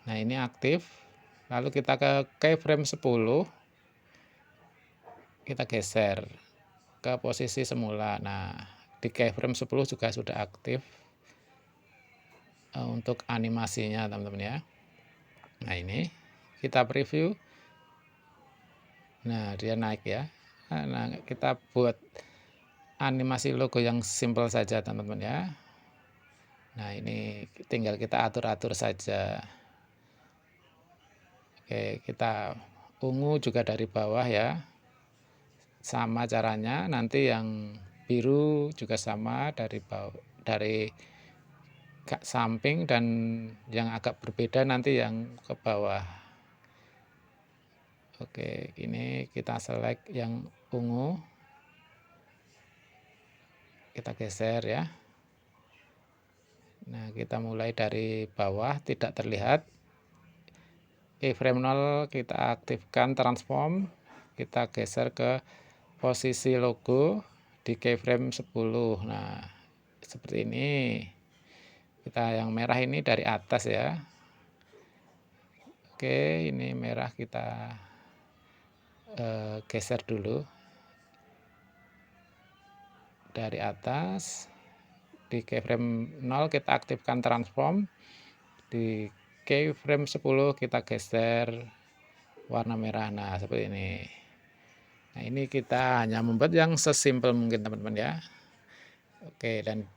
Nah, ini aktif. Lalu kita ke keyframe 10. Kita geser ke posisi semula. Nah, di keyframe 10 juga sudah aktif untuk animasinya teman-teman ya. Nah, ini kita preview. Nah, dia naik ya. Nah, kita buat animasi logo yang simple saja teman-teman ya. Nah, ini tinggal kita atur-atur saja. Oke, kita ungu juga dari bawah ya. Sama caranya, nanti yang biru juga sama dari bawah, dari samping, dan yang agak berbeda nanti yang ke bawah. Oke, ini kita select yang ungu. Kita geser ya. Nah, kita mulai dari bawah, tidak terlihat. Keyframe 0 kita aktifkan transform. Kita geser ke posisi logo di keyframe 10. Nah, seperti ini. Kita yang merah ini dari atas ya. Oke, ini merah kita geser dulu dari atas. Di keyframe 0 kita aktifkan transform. Di keyframe 10 kita geser warna merah. Nah, seperti ini. Nah, ini kita hanya membuat yang sesimpel mungkin teman-teman ya. Oke, dan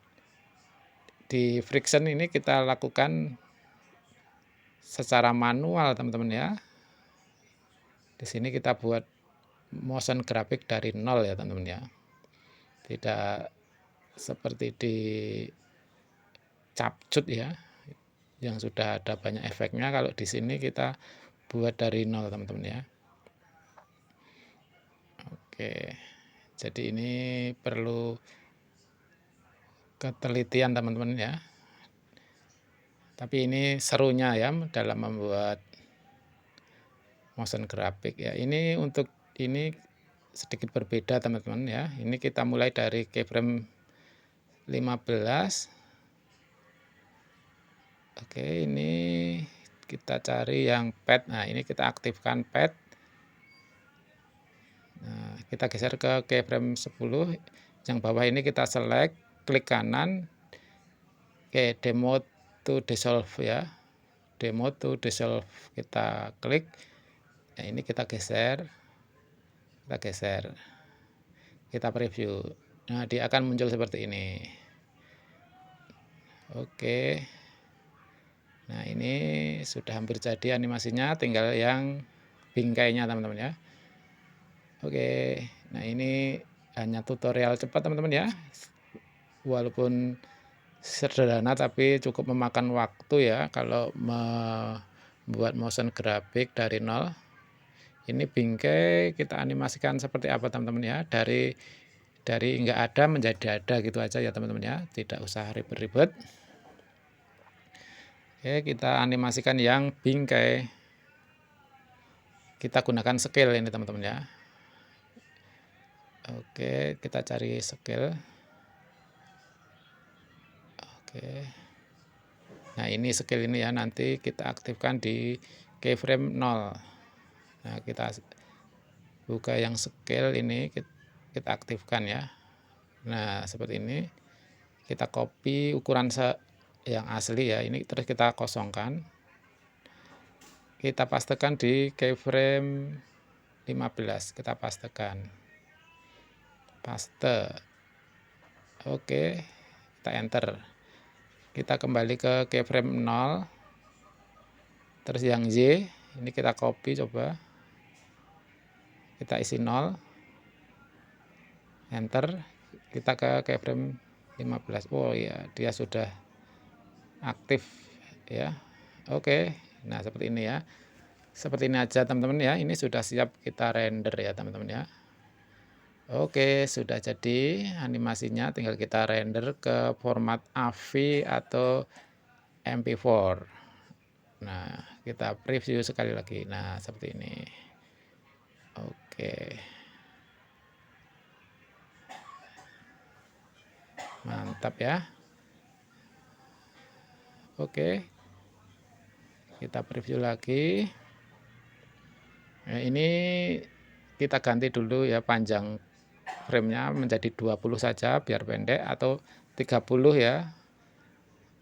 di friction ini kita lakukan secara manual teman-teman ya. Di sini kita buat motion grafik dari 0 ya teman-teman ya. Tidak seperti di Capcut ya, yang sudah ada banyak efeknya. Kalau di sini kita buat dari 0 teman-teman ya. Oke, jadi ini perlu ketelitian teman-teman ya. Tapi ini serunya ya dalam membuat motion grafik ya. Ini untuk ini sedikit berbeda teman-teman ya. Ini kita mulai dari keyframe 15. Oke, ini kita cari yang pad. Nah, ini kita aktifkan pad. Nah, kita geser ke keyframe 10. Yang bawah ini kita select, klik kanan. Oke, demo to dissolve ya. Demo to dissolve kita klik. Nah, ini kita geser. Kita geser. Kita preview. Nah, dia akan muncul seperti ini. Oke. Nah, ini sudah hampir jadi animasinya, tinggal yang bingkainya teman-teman ya. Oke, nah ini hanya tutorial cepat teman-teman ya. Walaupun sederhana tapi cukup memakan waktu ya kalau membuat motion grafik dari 0. Ini bingkai kita animasikan seperti apa teman-teman ya. Dari nggak ada menjadi ada gitu aja ya teman-teman ya. Tidak usah ribet-ribet. Oke, kita animasikan yang bingkai. Kita gunakan scale ini teman-teman ya. Oke, kita cari scale. Oke. Nah, ini scale ini ya, nanti kita aktifkan di keyframe 0. Nah, kita buka yang scale ini, kita aktifkan ya. Nah, seperti ini. Kita copy ukuran yang asli ya, ini terus kita kosongkan. Kita pastekan di keyframe 15, kita pastekan. Paste. Oke, kita enter. Kita kembali ke keyframe 0. Terus yang Y, ini kita copy coba. Kita isi 0. Enter. Kita ke keyframe 15. Oh iya, dia sudah aktif ya. Oke. Nah, seperti ini ya. Seperti ini aja teman-teman ya. Ini sudah siap kita render ya teman-teman ya. Oke, sudah jadi animasinya, tinggal kita render ke format AVI atau MP4. Nah, kita preview sekali lagi. Nah, seperti ini. Oke. Mantap ya. Oke. Kita preview lagi. Nah, ini kita ganti dulu ya panjang frame-nya menjadi 20 saja biar pendek, atau 30 ya.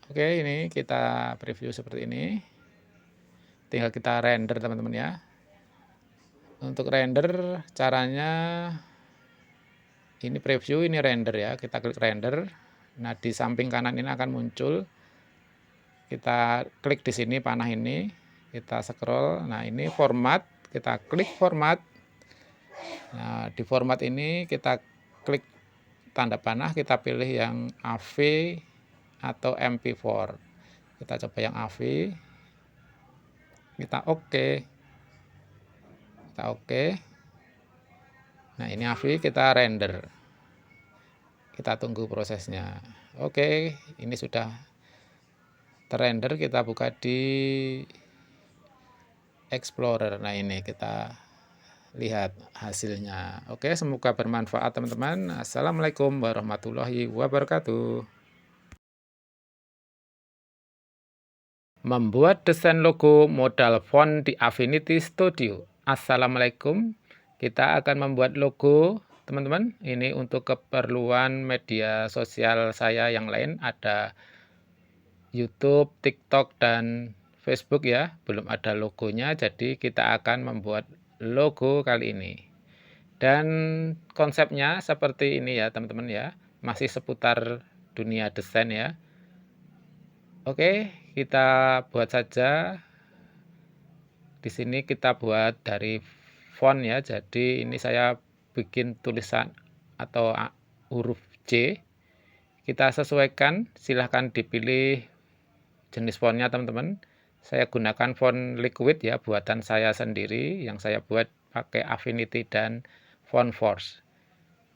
Oke, ini kita preview seperti ini. Tinggal kita render teman-teman ya. Untuk render caranya ini preview, ini render ya. Kita klik render. Nah, di samping kanan ini akan muncul. Kita klik di sini panah ini, kita scroll. Nah, ini format, kita klik format. Nah, di format ini kita klik tanda panah, kita pilih yang AV atau MP4. Kita coba yang AV. Kita oke. Kita oke. Nah, ini AV, kita render. Kita tunggu prosesnya. Oke, ini sudah terrender. Kita buka di Explorer. Nah, ini kita lihat hasilnya. Oke, semoga bermanfaat teman-teman. Assalamualaikum warahmatullahi wabarakatuh. Membuat desain logo modal font di Affinity Studio. Assalamualaikum. Kita akan membuat logo teman-teman. Ini untuk keperluan media sosial saya yang lain, ada YouTube, TikTok, dan Facebook ya. Belum ada logonya, jadi kita akan membuat logo kali ini. Dan konsepnya seperti ini ya teman-teman ya. Masih seputar dunia desain ya. Oke, kita buat saja. Di sini kita buat dari font ya. Jadi ini saya bikin tulisan atau huruf C. Kita sesuaikan, silahkan dipilih jenis fontnya teman-teman. Saya gunakan font liquid ya, buatan saya sendiri yang saya buat pakai Affinity dan Font Force.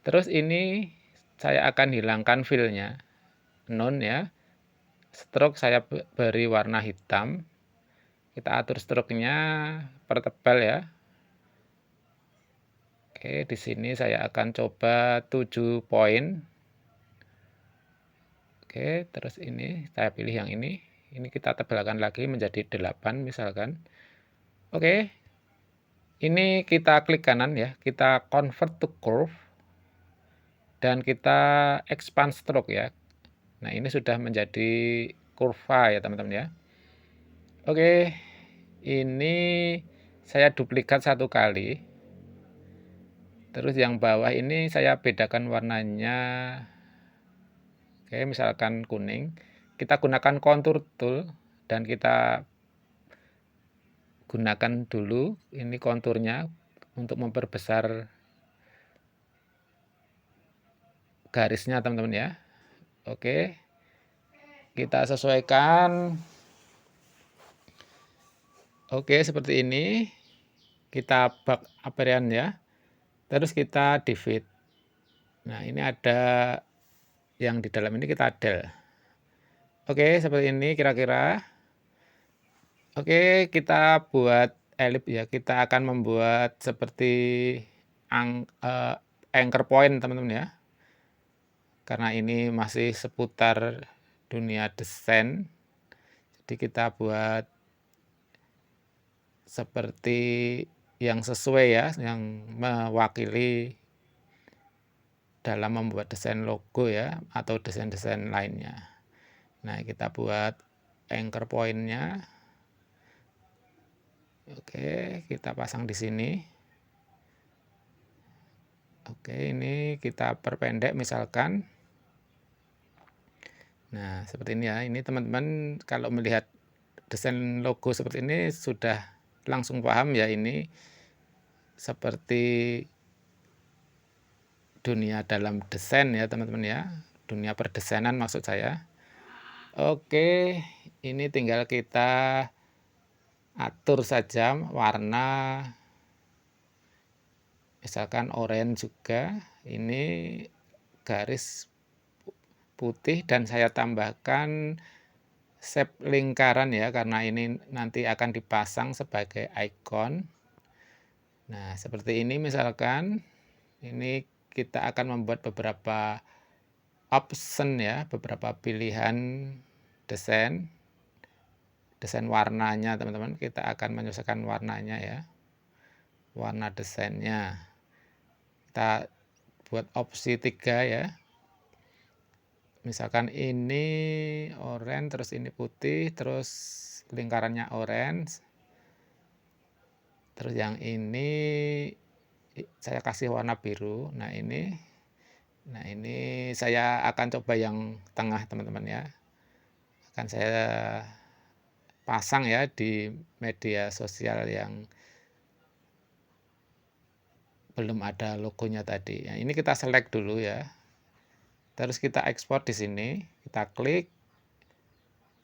Terus ini saya akan hilangkan fill-nya, none ya. Stroke saya beri warna hitam. Kita atur stroke-nya pertebal ya. Oke, di sini saya akan coba 7 poin. Oke, terus ini saya pilih yang ini. Ini kita tebalkan lagi menjadi 8 misalkan. Oke. Ini kita klik kanan ya, kita convert to curve. Dan kita expand stroke ya. Nah, ini sudah menjadi kurva ya teman-teman ya. Oke, ini saya duplikat satu kali. Terus yang bawah ini saya bedakan warnanya. Oke, misalkan kuning. Kita gunakan contour tool dan kita gunakan dulu ini konturnya untuk memperbesar garisnya teman-teman ya. Oke. Kita sesuaikan. Oke, seperti ini. Kita bak appearance ya. Terus kita divide. Nah, ini ada yang di dalam ini kita del. Oke, seperti ini kira-kira. Oke, kita buat ellipse ya. Kita akan membuat seperti anchor point teman-teman ya. Karena ini masih seputar dunia desain. Jadi kita buat seperti yang sesuai ya, yang mewakili dalam membuat desain logo ya, atau desain-desain lainnya. Nah, kita buat anchor point-nya. Oke, kita pasang di sini. Oke, ini kita perpendek misalkan. Nah, seperti ini ya. Ini teman-teman kalau melihat desain logo seperti ini sudah langsung paham ya, ini seperti dunia dalam desain ya teman-teman ya. Dunia perdesainan maksud saya. Oke, ini tinggal kita atur saja warna. Misalkan oranye juga. Ini garis putih dan saya tambahkan shape lingkaran ya, karena ini nanti akan dipasang sebagai icon. Nah, seperti ini misalkan. Ini kita akan membuat beberapa option ya, beberapa pilihan desain warnanya teman-teman. Kita akan menyesuaikan warnanya ya, warna desainnya. Kita buat opsi 3 ya. Misalkan ini oranye, terus ini putih, terus lingkarannya orange. Terus yang ini saya kasih warna biru. Nah, ini saya akan coba yang tengah teman-teman ya. Akan saya pasang ya di media sosial yang belum ada logonya tadi. Nah, ini kita select dulu ya. Terus kita ekspor di sini. Kita klik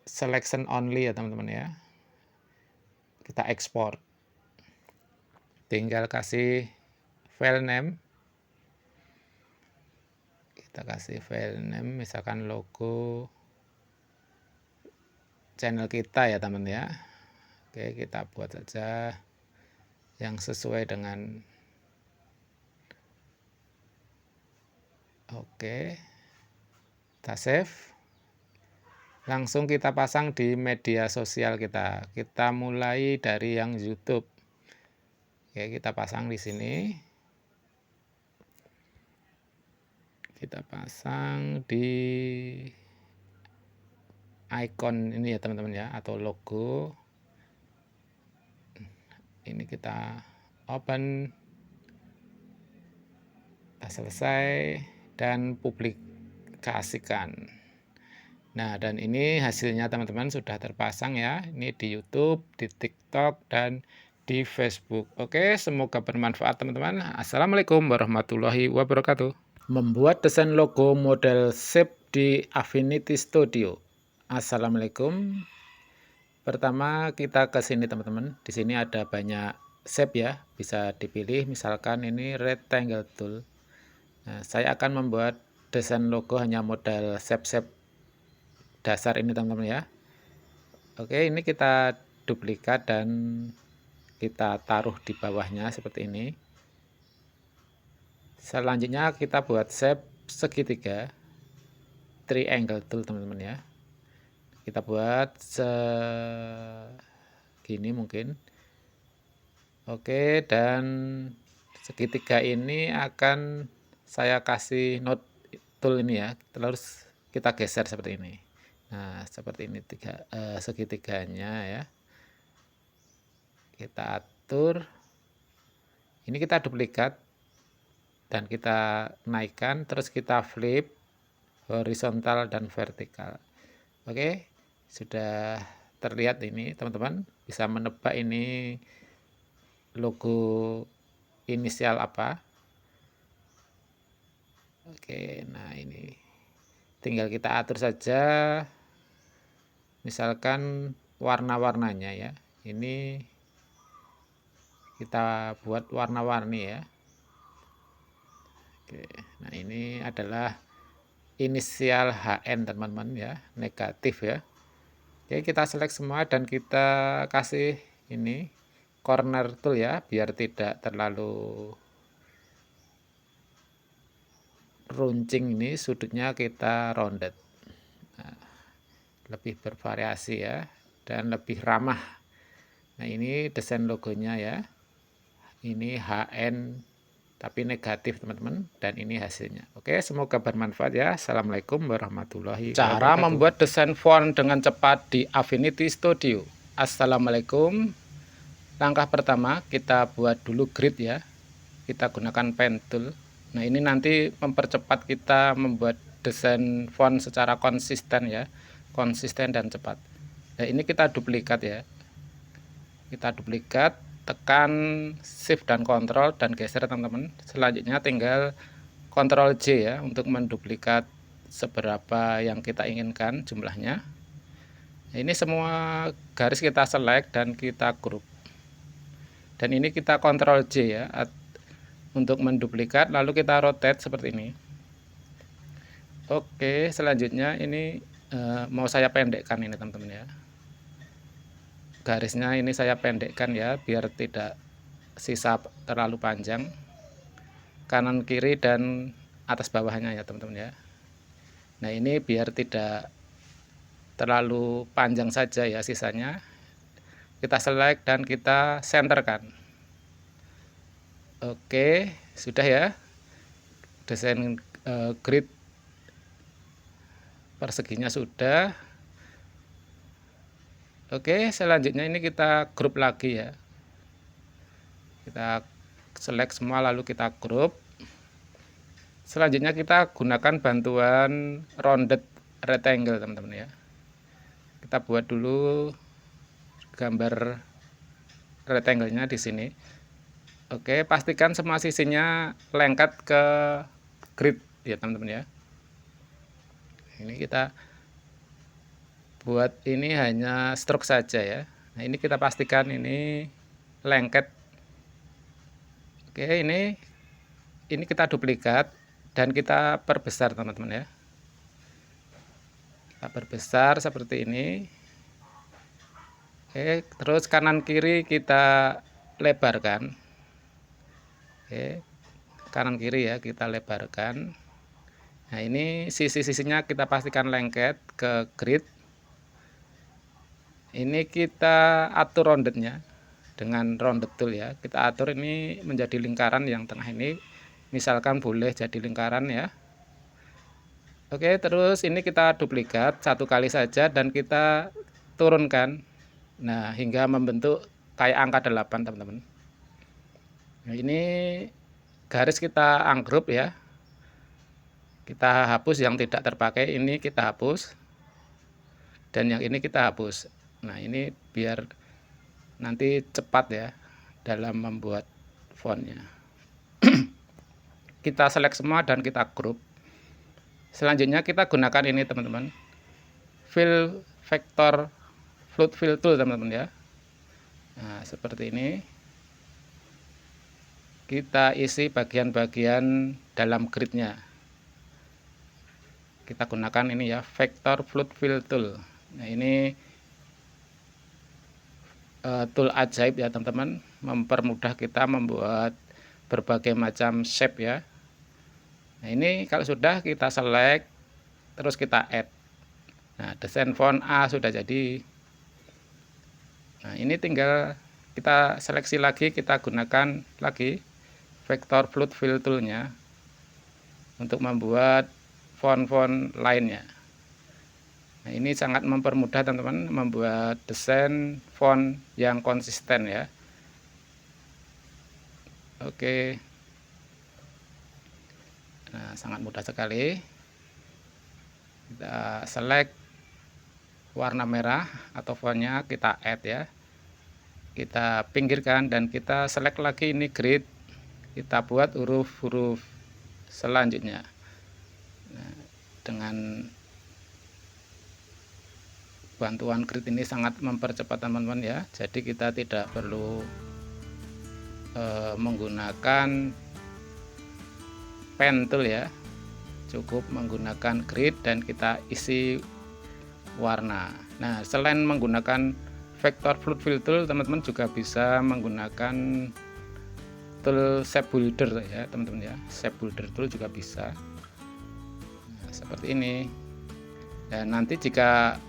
selection only ya teman-teman ya. Kita ekspor. Tinggal kasih file name. Kita kasih file name misalkan logo channel kita ya teman ya. Oke, kita buat saja yang sesuai dengan. Oke, kita save. Langsung kita pasang di media sosial kita. Kita mulai dari yang YouTube. Oke, kita pasang di sini. Kita pasang di icon ini ya teman-teman ya, atau logo. Ini kita open. Kita selesai dan publikasikan. Nah, dan ini hasilnya teman-teman sudah terpasang ya. Ini di YouTube, di TikTok, dan di Facebook. Oke, semoga bermanfaat teman-teman. Assalamualaikum warahmatullahi wabarakatuh. Membuat desain logo model shape di Affinity Studio. Assalamualaikum. Pertama kita ke sini teman-teman. Di sini ada banyak shape ya. Bisa dipilih. Misalkan ini rectangle tool. Nah, saya akan membuat desain logo hanya model shape dasar ini teman-teman ya. Oke, ini kita duplikat dan kita taruh di bawahnya seperti ini. Selanjutnya kita buat shape segitiga, triangle tool teman-teman ya. Kita buat segini mungkin. Oke, dan segitiga ini akan saya kasih node tool ini ya. Terus kita geser seperti ini. Nah, seperti ini segitiganya ya. Kita atur. Ini kita duplikat dan kita naikkan, terus kita flip horizontal dan vertikal. Oke, sudah terlihat ini teman-teman. Bisa menebak ini logo inisial apa. Oke, nah ini tinggal kita atur saja. Misalkan warna-warnanya ya. Ini kita buat warna-warni ya. Oke, nah ini adalah inisial HN teman-teman ya, negatif ya. Oke, kita select semua dan kita kasih ini corner tool ya, biar tidak terlalu runcing. Ini sudutnya kita rounded. Nah, lebih bervariasi ya dan lebih ramah. Nah, ini desain logonya ya. Ini HN tapi negatif teman-teman, dan ini hasilnya. Oke, semoga bermanfaat ya. Assalamualaikum warahmatullahi wabarakatuh. Cara membuat desain font dengan cepat di Affinity Studio. Assalamualaikum. Langkah pertama, kita buat dulu grid ya. Kita gunakan pen tool. Nah, ini nanti mempercepat kita membuat desain font secara konsisten ya. Konsisten dan cepat. Nah, ini kita duplikat ya. Kita duplikat, tekan shift dan kontrol dan geser teman-teman. Selanjutnya tinggal kontrol J ya untuk menduplikat seberapa yang kita inginkan jumlahnya. Ini semua garis kita select dan kita grup. Dan ini kita kontrol J ya untuk menduplikat, lalu kita rotate seperti ini. Oke, selanjutnya ini mau saya pendekkan ini teman-teman ya. Garisnya ini saya pendekkan ya, biar tidak sisa terlalu panjang, kanan kiri dan atas bawahnya ya teman-teman ya. Nah, ini biar tidak terlalu panjang saja ya sisanya, kita select dan kita centerkan. Oke, sudah ya desain grid perseginya sudah. Oke, selanjutnya ini kita grup lagi ya. Kita select semua lalu kita grup. Selanjutnya kita gunakan bantuan rounded rectangle teman-teman ya. Kita buat dulu gambar rectangle-nya di sini. Oke, pastikan semua sisinya lengket ke grid ya teman-teman ya. Ini kita buat ini hanya stroke saja ya. Nah, ini kita pastikan ini lengket. Oke, ini kita duplikat dan kita perbesar teman-teman ya. Kita perbesar seperti ini. Oke, terus kanan kiri kita lebarkan. Oke, kanan kiri ya kita lebarkan. Nah, ini sisi-sisinya kita pastikan lengket ke grid. Ini kita atur roundednya dengan rounded tool ya. Kita atur ini menjadi lingkaran yang tengah ini. Misalkan boleh jadi lingkaran ya. Oke, terus ini kita duplikat satu kali saja dan kita turunkan. Nah, hingga membentuk kayak angka 8 teman-teman. Nah, ini garis kita ungroup ya. Kita hapus yang tidak terpakai, ini kita hapus. Dan yang ini kita hapus. Nah, ini biar nanti cepat ya dalam membuat fontnya. Kita select semua dan kita grup. Selanjutnya kita gunakan ini teman-teman, fill vector float fill tool teman-teman ya. Nah, seperti ini kita isi bagian-bagian dalam gridnya. Kita gunakan ini ya, vector float fill tool. Nah, ini tool ajaib ya teman-teman, mempermudah kita membuat berbagai macam shape ya. Nah, ini kalau sudah kita select terus kita add. Nah, desain font A sudah jadi. Nah, ini tinggal kita seleksi lagi, kita gunakan lagi vector float fill toolnya untuk membuat font-font lainnya. Nah, ini sangat mempermudah teman-teman membuat desain font yang konsisten ya. Oke. Nah, sangat mudah sekali. Kita select warna merah atau fontnya, kita add ya. Kita pinggirkan dan kita select lagi ini grid. Kita buat huruf-huruf selanjutnya. Nah, dengan bantuan grid ini sangat mempercepat teman-teman ya. Jadi kita tidak perlu menggunakan pen tool ya. Cukup menggunakan grid dan kita isi warna. Nah, selain menggunakan vector float fill tool, teman-teman juga bisa menggunakan tool shape builder ya teman-teman ya. Shape builder tool juga bisa. Nah, seperti ini. Dan nanti jika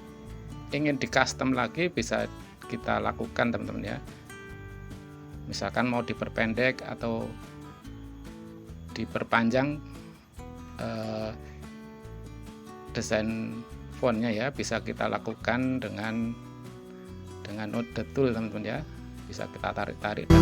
ingin di custom lagi bisa kita lakukan teman-teman ya. Misalkan mau diperpendek atau diperpanjang desain fontnya ya, bisa kita lakukan dengan node tool teman-teman ya. Bisa kita tarik-tarik dan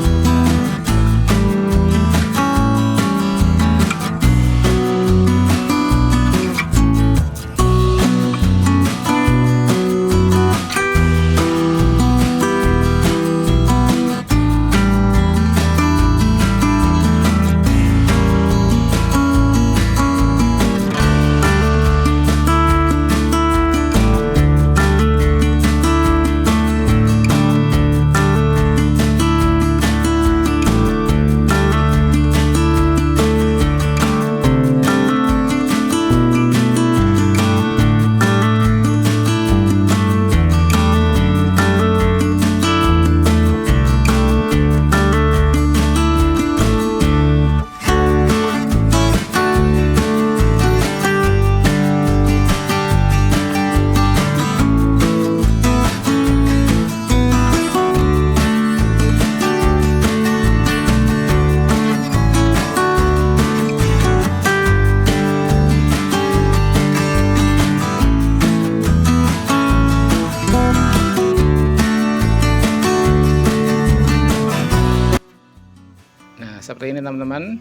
seperti ini teman-teman,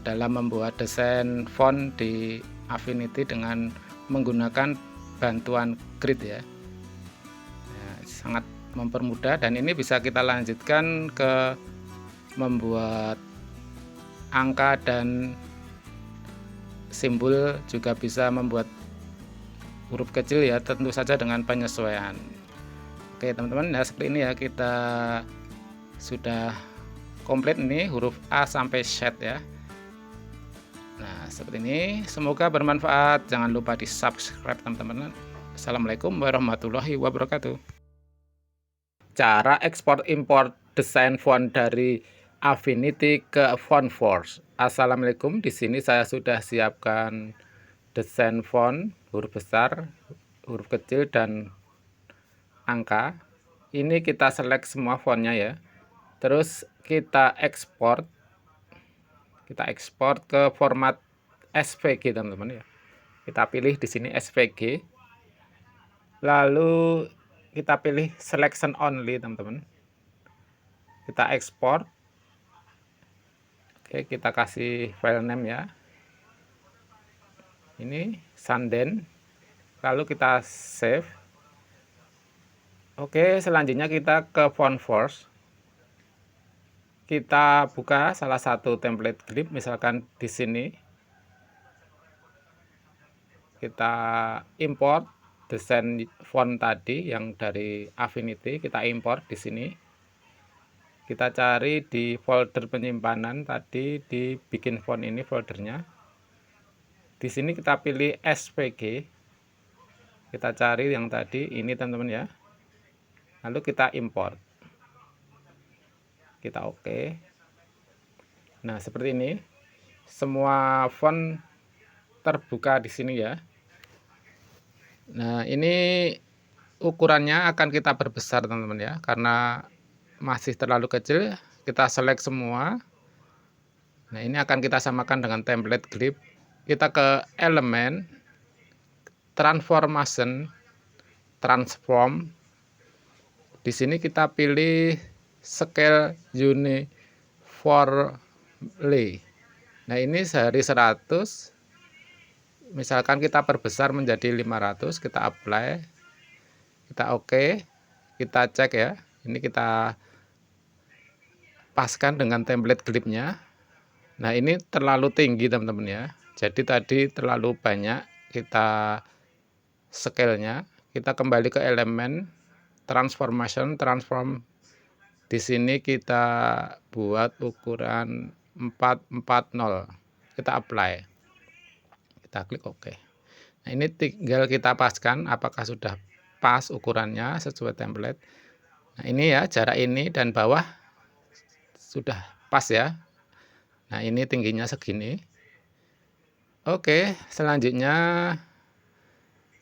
dalam membuat desain font di Affinity dengan menggunakan bantuan grid ya. Sangat mempermudah, dan ini bisa kita lanjutkan ke membuat angka dan simbol, juga bisa membuat huruf kecil ya, tentu saja dengan penyesuaian. Oke teman-teman, ya seperti ini ya, kita sudah komplit ini huruf A sampai Z ya. Nah seperti ini, semoga bermanfaat. Jangan lupa di subscribe teman-teman. Assalamualaikum warahmatullahi wabarakatuh. Cara ekspor impor desain font dari Affinity ke FontForce. Assalamualaikum, di sini saya sudah siapkan desain font huruf besar, huruf kecil, dan angka. Ini kita select semua fontnya ya. Terus kita ekspor ke format SVG teman-teman ya. Kita pilih di sini SVG. Lalu kita pilih selection only teman-teman. Kita ekspor. Oke, kita kasih file name ya. Ini Sanden. Lalu kita save. Oke, selanjutnya kita ke FontForce. Kita buka salah satu template grid, misalkan di sini. Kita import desain font tadi yang dari Affinity, kita import di sini. Kita cari di folder penyimpanan tadi, di bikin font ini foldernya. Di sini kita pilih SVG. Kita cari yang tadi ini teman-teman ya. Lalu kita import. Kita oke. Nah seperti ini, semua font terbuka di sini ya. Nah ini ukurannya akan kita perbesar teman-teman ya, karena masih terlalu kecil. Kita select semua. Nah ini akan kita samakan dengan template grid. Kita ke elemen, transform. Di sini kita pilih scale uniformly. Nah ini dari 100, misalkan kita perbesar menjadi 500, kita apply, kita oke, kita cek ya. Ini kita paskan dengan template gridnya. Nah ini terlalu tinggi teman-teman ya, jadi tadi terlalu banyak kita scale-nya. Kita kembali ke elemen transform. Di sini kita buat ukuran 440. Kita apply. Kita klik OK. Nah, ini tinggal kita paskan apakah sudah pas ukurannya sesuai template. Nah, ini ya, jarak ini dan bawah sudah pas ya. Nah, ini tingginya segini. Oke, selanjutnya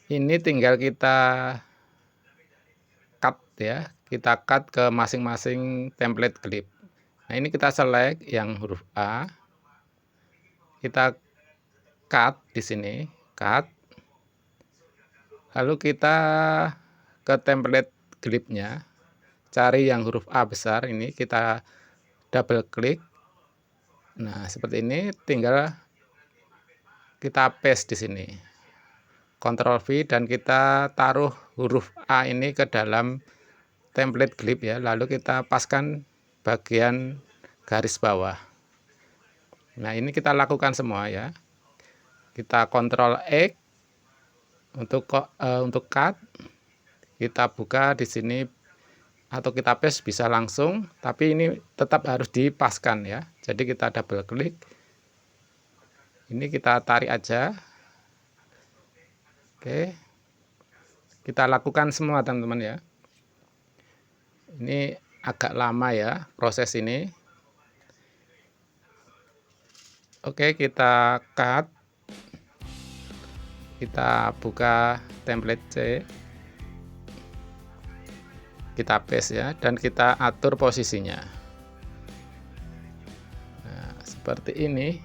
ini tinggal kita cut ya, kita cut ke masing-masing template klip. Nah, ini kita select yang huruf A, kita cut di sini, cut. Lalu kita ke template klipnya, cari yang huruf A besar ini, kita double klik. Nah, seperti ini, tinggal kita paste di sini. Ctrl V dan kita taruh huruf A ini ke dalam template klip ya, lalu kita paskan bagian garis bawah. Nah, ini kita lakukan semua ya. Kita Ctrl X untuk cut. Kita buka di sini atau kita paste bisa langsung, tapi ini tetap harus dipaskan ya. Jadi kita double klik. Ini kita tarik aja. Oke. Kita lakukan semua teman-teman ya. Ini agak lama ya proses ini. Oke, kita cut. Kita buka template C. Kita paste ya, dan kita atur posisinya. Nah, seperti ini.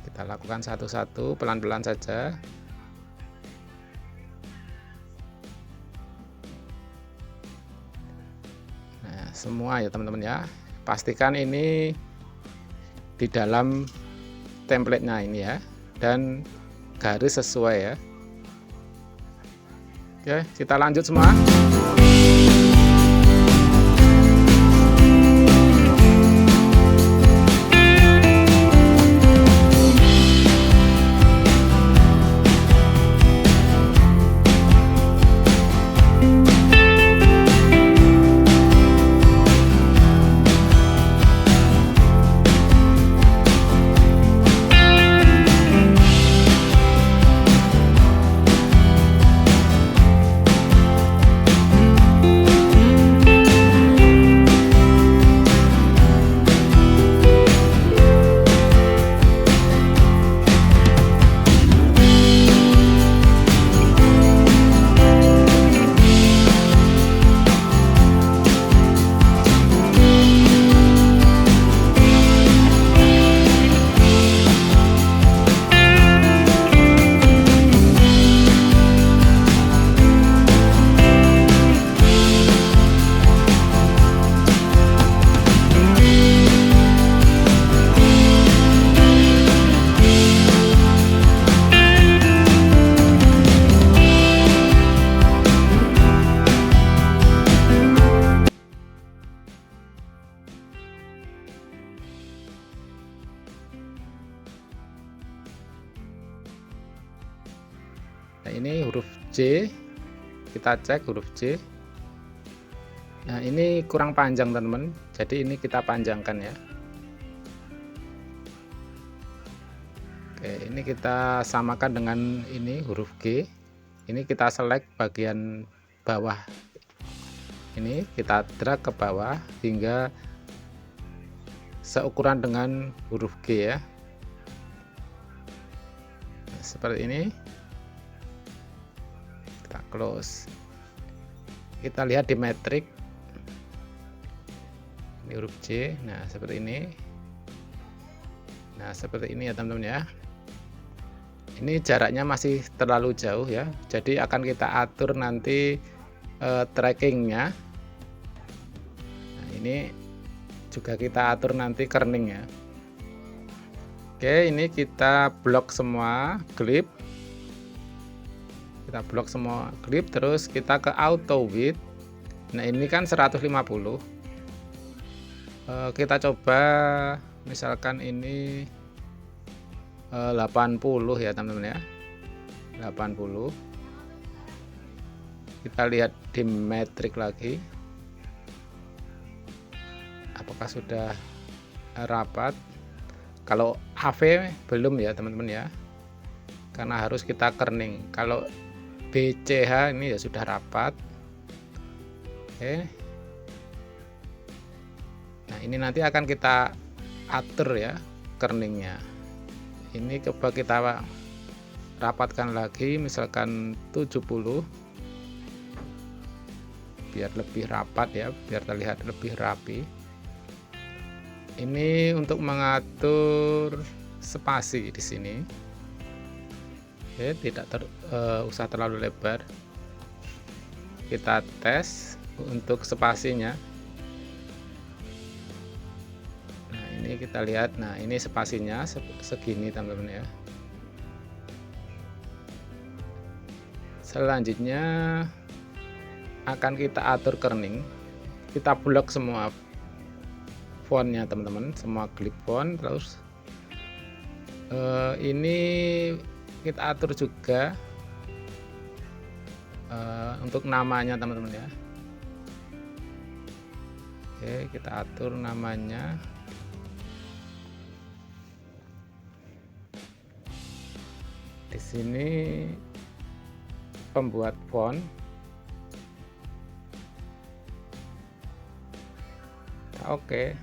Kita lakukan satu-satu, pelan-pelan saja. Nah, semua ya teman-teman ya. Pastikan ini di dalam template-nya ini ya, dan garis sesuai ya. Oke, kita lanjut semua. Nah, ini huruf J, kita cek huruf J. Nah, ini kurang panjang teman-teman, jadi ini kita panjangkan ya. Oke, ini kita samakan dengan ini huruf G. Ini kita select bagian bawah. Ini kita drag ke bawah hingga seukuran dengan huruf G ya. Nah, seperti ini. Kita close. Kita lihat di metrik. Ini huruf J. Nah, seperti ini. Nah, seperti ini ya teman-teman ya. Ini jaraknya masih terlalu jauh ya. Jadi akan kita atur nanti trackingnya. Nah, ini juga kita atur nanti kerning ya. Oke, ini kita blok semua klip. Kita blok semua klip, terus kita ke auto width. Nah, ini kan 150. Kita coba misalkan ini 80 ya teman-teman ya. 80. Kita lihat di metrik lagi. Apakah sudah rapat? Kalau AV belum ya teman-teman ya. Karena harus kita kerning. Kalau BCH ini ya sudah rapat. Oke. Nah, ini nanti akan kita atur ya kerningnya. Ini coba kita rapatkan lagi, misalkan 70, biar lebih rapat ya, biar terlihat lebih rapi. Ini untuk mengatur spasi di sini. Oke, tidak usah terlalu lebar. Kita tes untuk spasinya. Nah, ini kita lihat. Nah, ini spasinya segini, teman-teman ya. Selanjutnya akan kita atur kerning. Kita blok semua fontnya, teman-teman, semua klip font. Terus ini kita atur juga untuk namanya, teman-teman ya. Oke, kita atur namanya. Di sini pembuat font. Oke.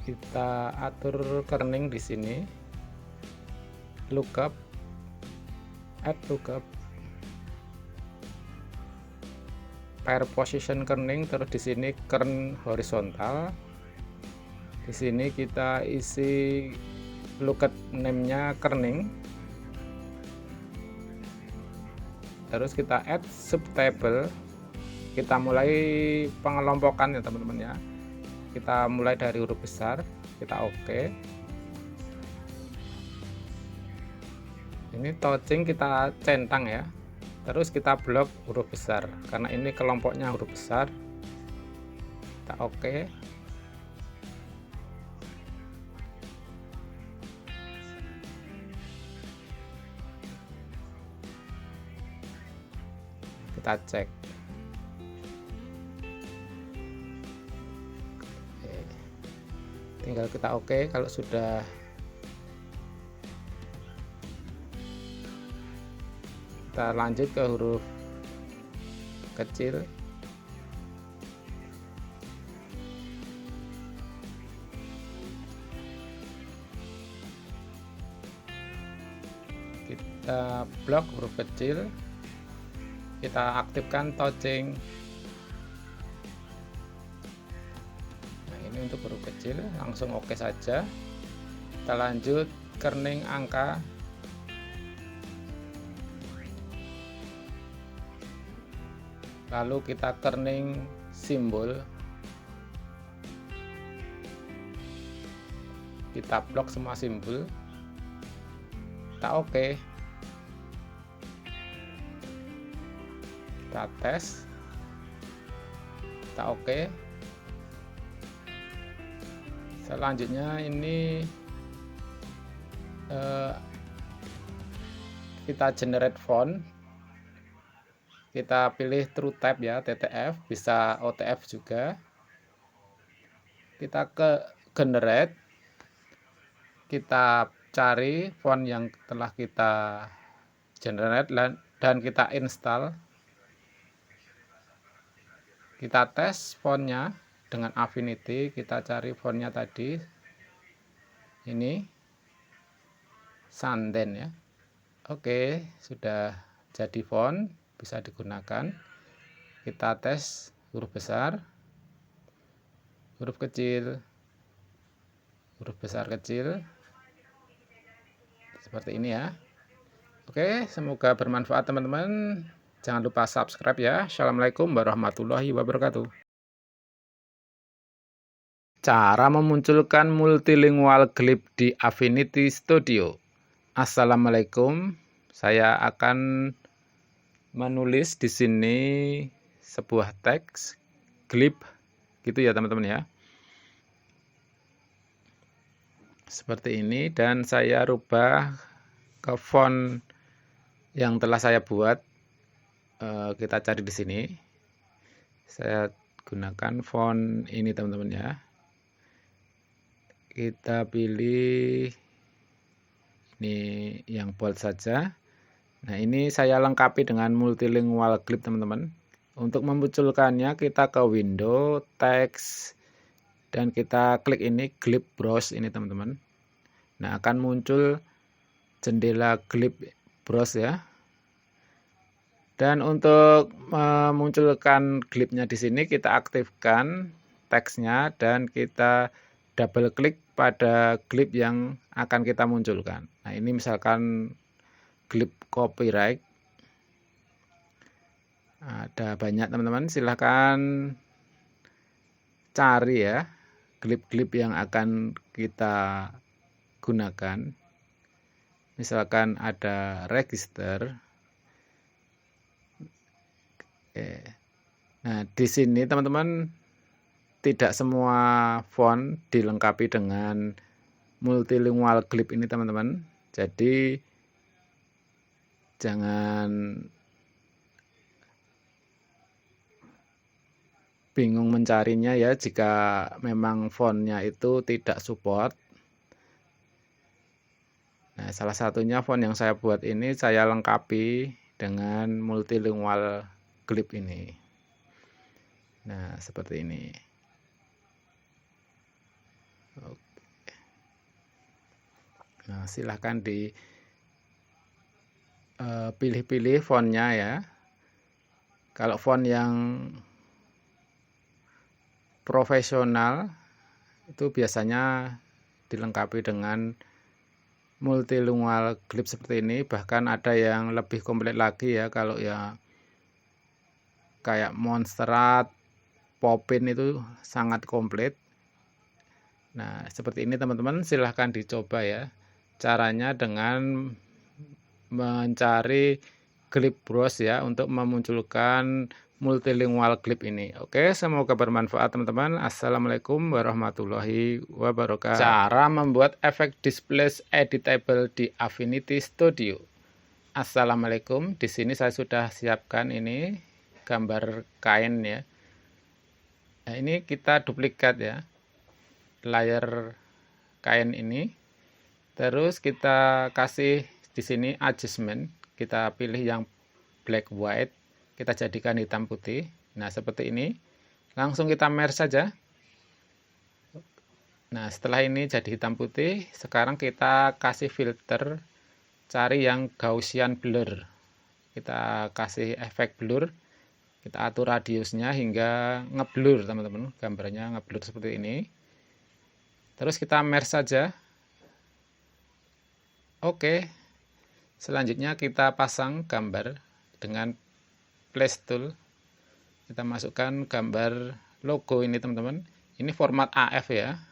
Kita atur kerning di sini. Lookup, add lookup, pair position kerning, terus di sini kern horizontal. Di sini kita isi lookup name-nya kerning. Terus kita add subtable. Kita mulai pengelompokan ya, teman-teman ya. Kita mulai dari huruf besar, kita oke. Ini touching kita centang ya. Terus kita blok huruf besar karena ini kelompoknya huruf besar. Kita oke. Kita cek. Tinggal kita oke kalau sudah. Kita lanjut ke huruf kecil. Kita blok huruf kecil. Kita aktifkan touching. Nah, ini untuk huruf kecil, langsung oke saja. Kita lanjut kerning angka. Lalu kita kerning simbol. Kita blok semua simbol. Kita oke. Kita tes. Kita oke. Selanjutnya ini kita generate font. Kita pilih true type ya, TTF, bisa OTF juga. Kita ke generate. Kita cari font yang telah kita generate dan kita install. Kita tes fontnya dengan Affinity. Kita cari fontnya tadi. Ini Sanden ya. Oke, sudah jadi font. Bisa digunakan. Kita tes huruf besar, huruf kecil, huruf besar kecil, seperti ini ya. Oke, semoga bermanfaat teman-teman. Jangan lupa subscribe ya. Assalamualaikum warahmatullahi wabarakatuh. Cara memunculkan multilingual glip di Affinity Studio. Assalamualaikum. Saya akan menulis di sini sebuah teks glip gitu ya, teman-teman ya. Seperti ini, dan saya rubah ke font yang telah saya buat. Kita cari di sini. Saya gunakan font ini, teman-teman ya. Kita pilih ini yang bold saja. Nah, ini saya lengkapi dengan multilingual glip, teman-teman. Untuk memunculkannya kita ke window, teks, dan kita klik ini Glip Browse ini teman-teman. Nah, akan muncul jendela Glip Browse ya. Dan untuk memunculkan glipnya di sini kita aktifkan teksnya dan kita double klik pada glip yang akan kita munculkan. Nah, ini misalkan glip copyright. Ada banyak teman-teman, silahkan cari ya glip-glip yang akan kita gunakan. Misalkan ada register. Nah, di sini teman-teman tidak semua font dilengkapi dengan multilingual glip ini teman-teman. Jadi jangan bingung mencarinya ya jika memang fontnya itu tidak support. Nah, salah satunya font yang saya buat ini saya lengkapi dengan multilingual glip ini. Nah, seperti ini. Oke. Nah, silahkan pilih-pilih fontnya ya. Kalau font yang profesional itu biasanya dilengkapi dengan multilingual glip seperti ini, bahkan ada yang lebih komplit lagi ya, kalau ya kayak Montserrat, Popin itu sangat komplit. Nah, seperti ini teman-teman, silahkan dicoba ya. Caranya dengan mencari glip browse ya untuk memunculkan multilingual glip ini. Oke, semoga bermanfaat teman-teman. Assalamualaikum warahmatullahi wabarakatuh. Cara membuat efek display editable di Affinity Studio. Assalamualaikum. Di sini saya sudah siapkan ini gambar kain ya. Nah, ini kita duplikat ya layar kain ini. Terus kita kasih di sini adjustment. Kita pilih yang black white. Kita jadikan hitam putih. Nah, seperti ini. Langsung kita merge saja. Nah, setelah ini jadi hitam putih, sekarang kita kasih filter, cari yang Gaussian blur. Kita kasih efek blur. Kita atur radiusnya hingga ngeblur, teman-teman. Gambarnya ngeblur seperti ini. Terus kita merge saja. Oke. Selanjutnya kita pasang gambar dengan place tool. Kita masukkan gambar logo ini teman-teman. Ini format AF ya.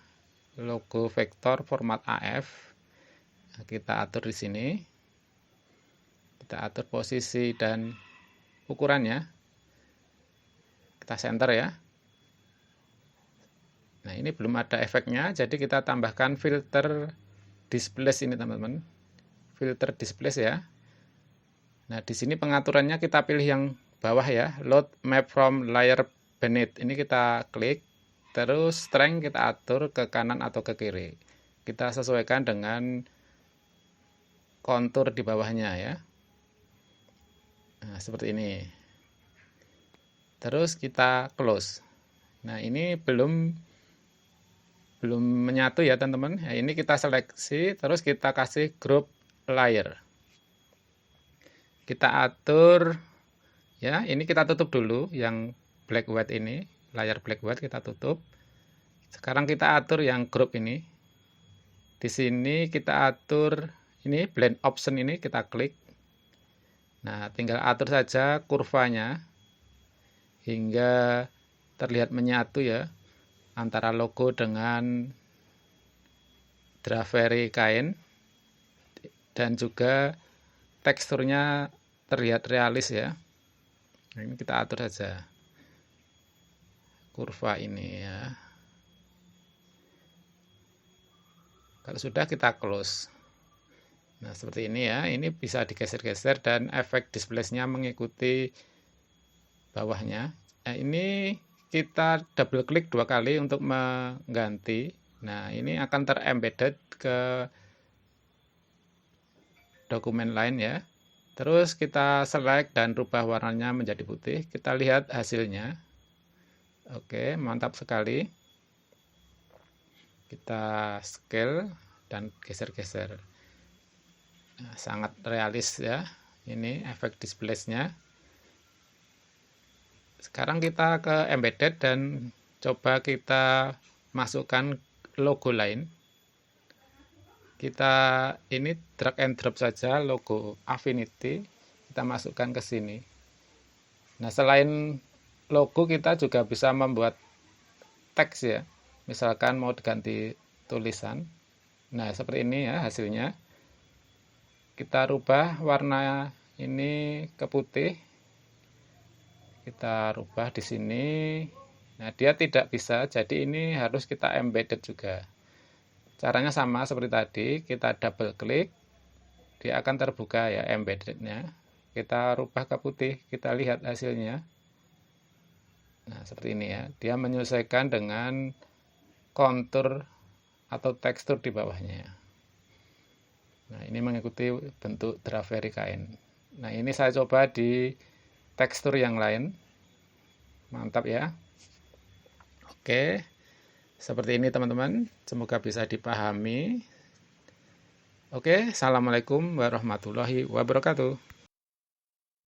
Logo vektor format AF. Nah, kita atur di sini. Kita atur posisi dan ukurannya. Kita center ya. Nah, ini belum ada efeknya, jadi kita tambahkan filter displace ini teman-teman. Filter displace ya. Nah, di sini pengaturannya kita pilih yang bawah ya, load map from layer beneath. Ini kita klik, terus strength kita atur ke kanan atau ke kiri. Kita sesuaikan dengan kontur di bawahnya ya. Nah, seperti ini. Terus kita close. Nah, ini belum menyatu ya teman-teman. Nah, ini kita seleksi, terus kita kasih group layer. Kita atur ya, ini kita tutup dulu yang black white ini, layar black white kita tutup. Sekarang kita atur yang group ini. Di sini kita atur ini blend option ini, kita klik. Nah, tinggal atur saja kurvanya hingga terlihat menyatu ya antara logo dengan drapery kain, dan juga teksturnya terlihat realis ya. Nah, ini kita atur saja kurva ini ya. Kalau sudah kita close. Nah, seperti ini ya. Ini bisa digeser-geser dan efek display-nya mengikuti bawahnya. Nah, ini kita double klik 2 kali untuk mengganti. Nah, ini akan terembedded ke dokumen lain ya. Terus kita select dan rubah warnanya menjadi putih. Kita lihat hasilnya. Oke, mantap sekali. Kita scale dan geser-geser. Nah, sangat realis ya. Ini efek displace-nya. Sekarang kita ke embedded dan coba kita masukkan logo lain. Kita ini drag and drop saja logo Affinity, kita masukkan ke sini. Nah, selain logo kita juga bisa membuat teks ya. Misalkan mau diganti tulisan. Nah, seperti ini ya hasilnya. Kita rubah warna ini ke putih. Kita rubah di sini. Nah, dia tidak bisa, jadi ini harus kita embedded juga. Caranya sama seperti tadi, kita double klik, dia akan terbuka ya embeddednya. Kita rubah ke putih, kita lihat hasilnya. Nah, seperti ini ya. Dia menyesuaikan dengan kontur atau tekstur di bawahnya. Nah, ini mengikuti bentuk Dravery kain. Nah, ini saya coba di tekstur yang lain. Mantap ya. Oke. Seperti ini teman-teman. Semoga bisa dipahami. Oke, assalamualaikum warahmatullahi wabarakatuh.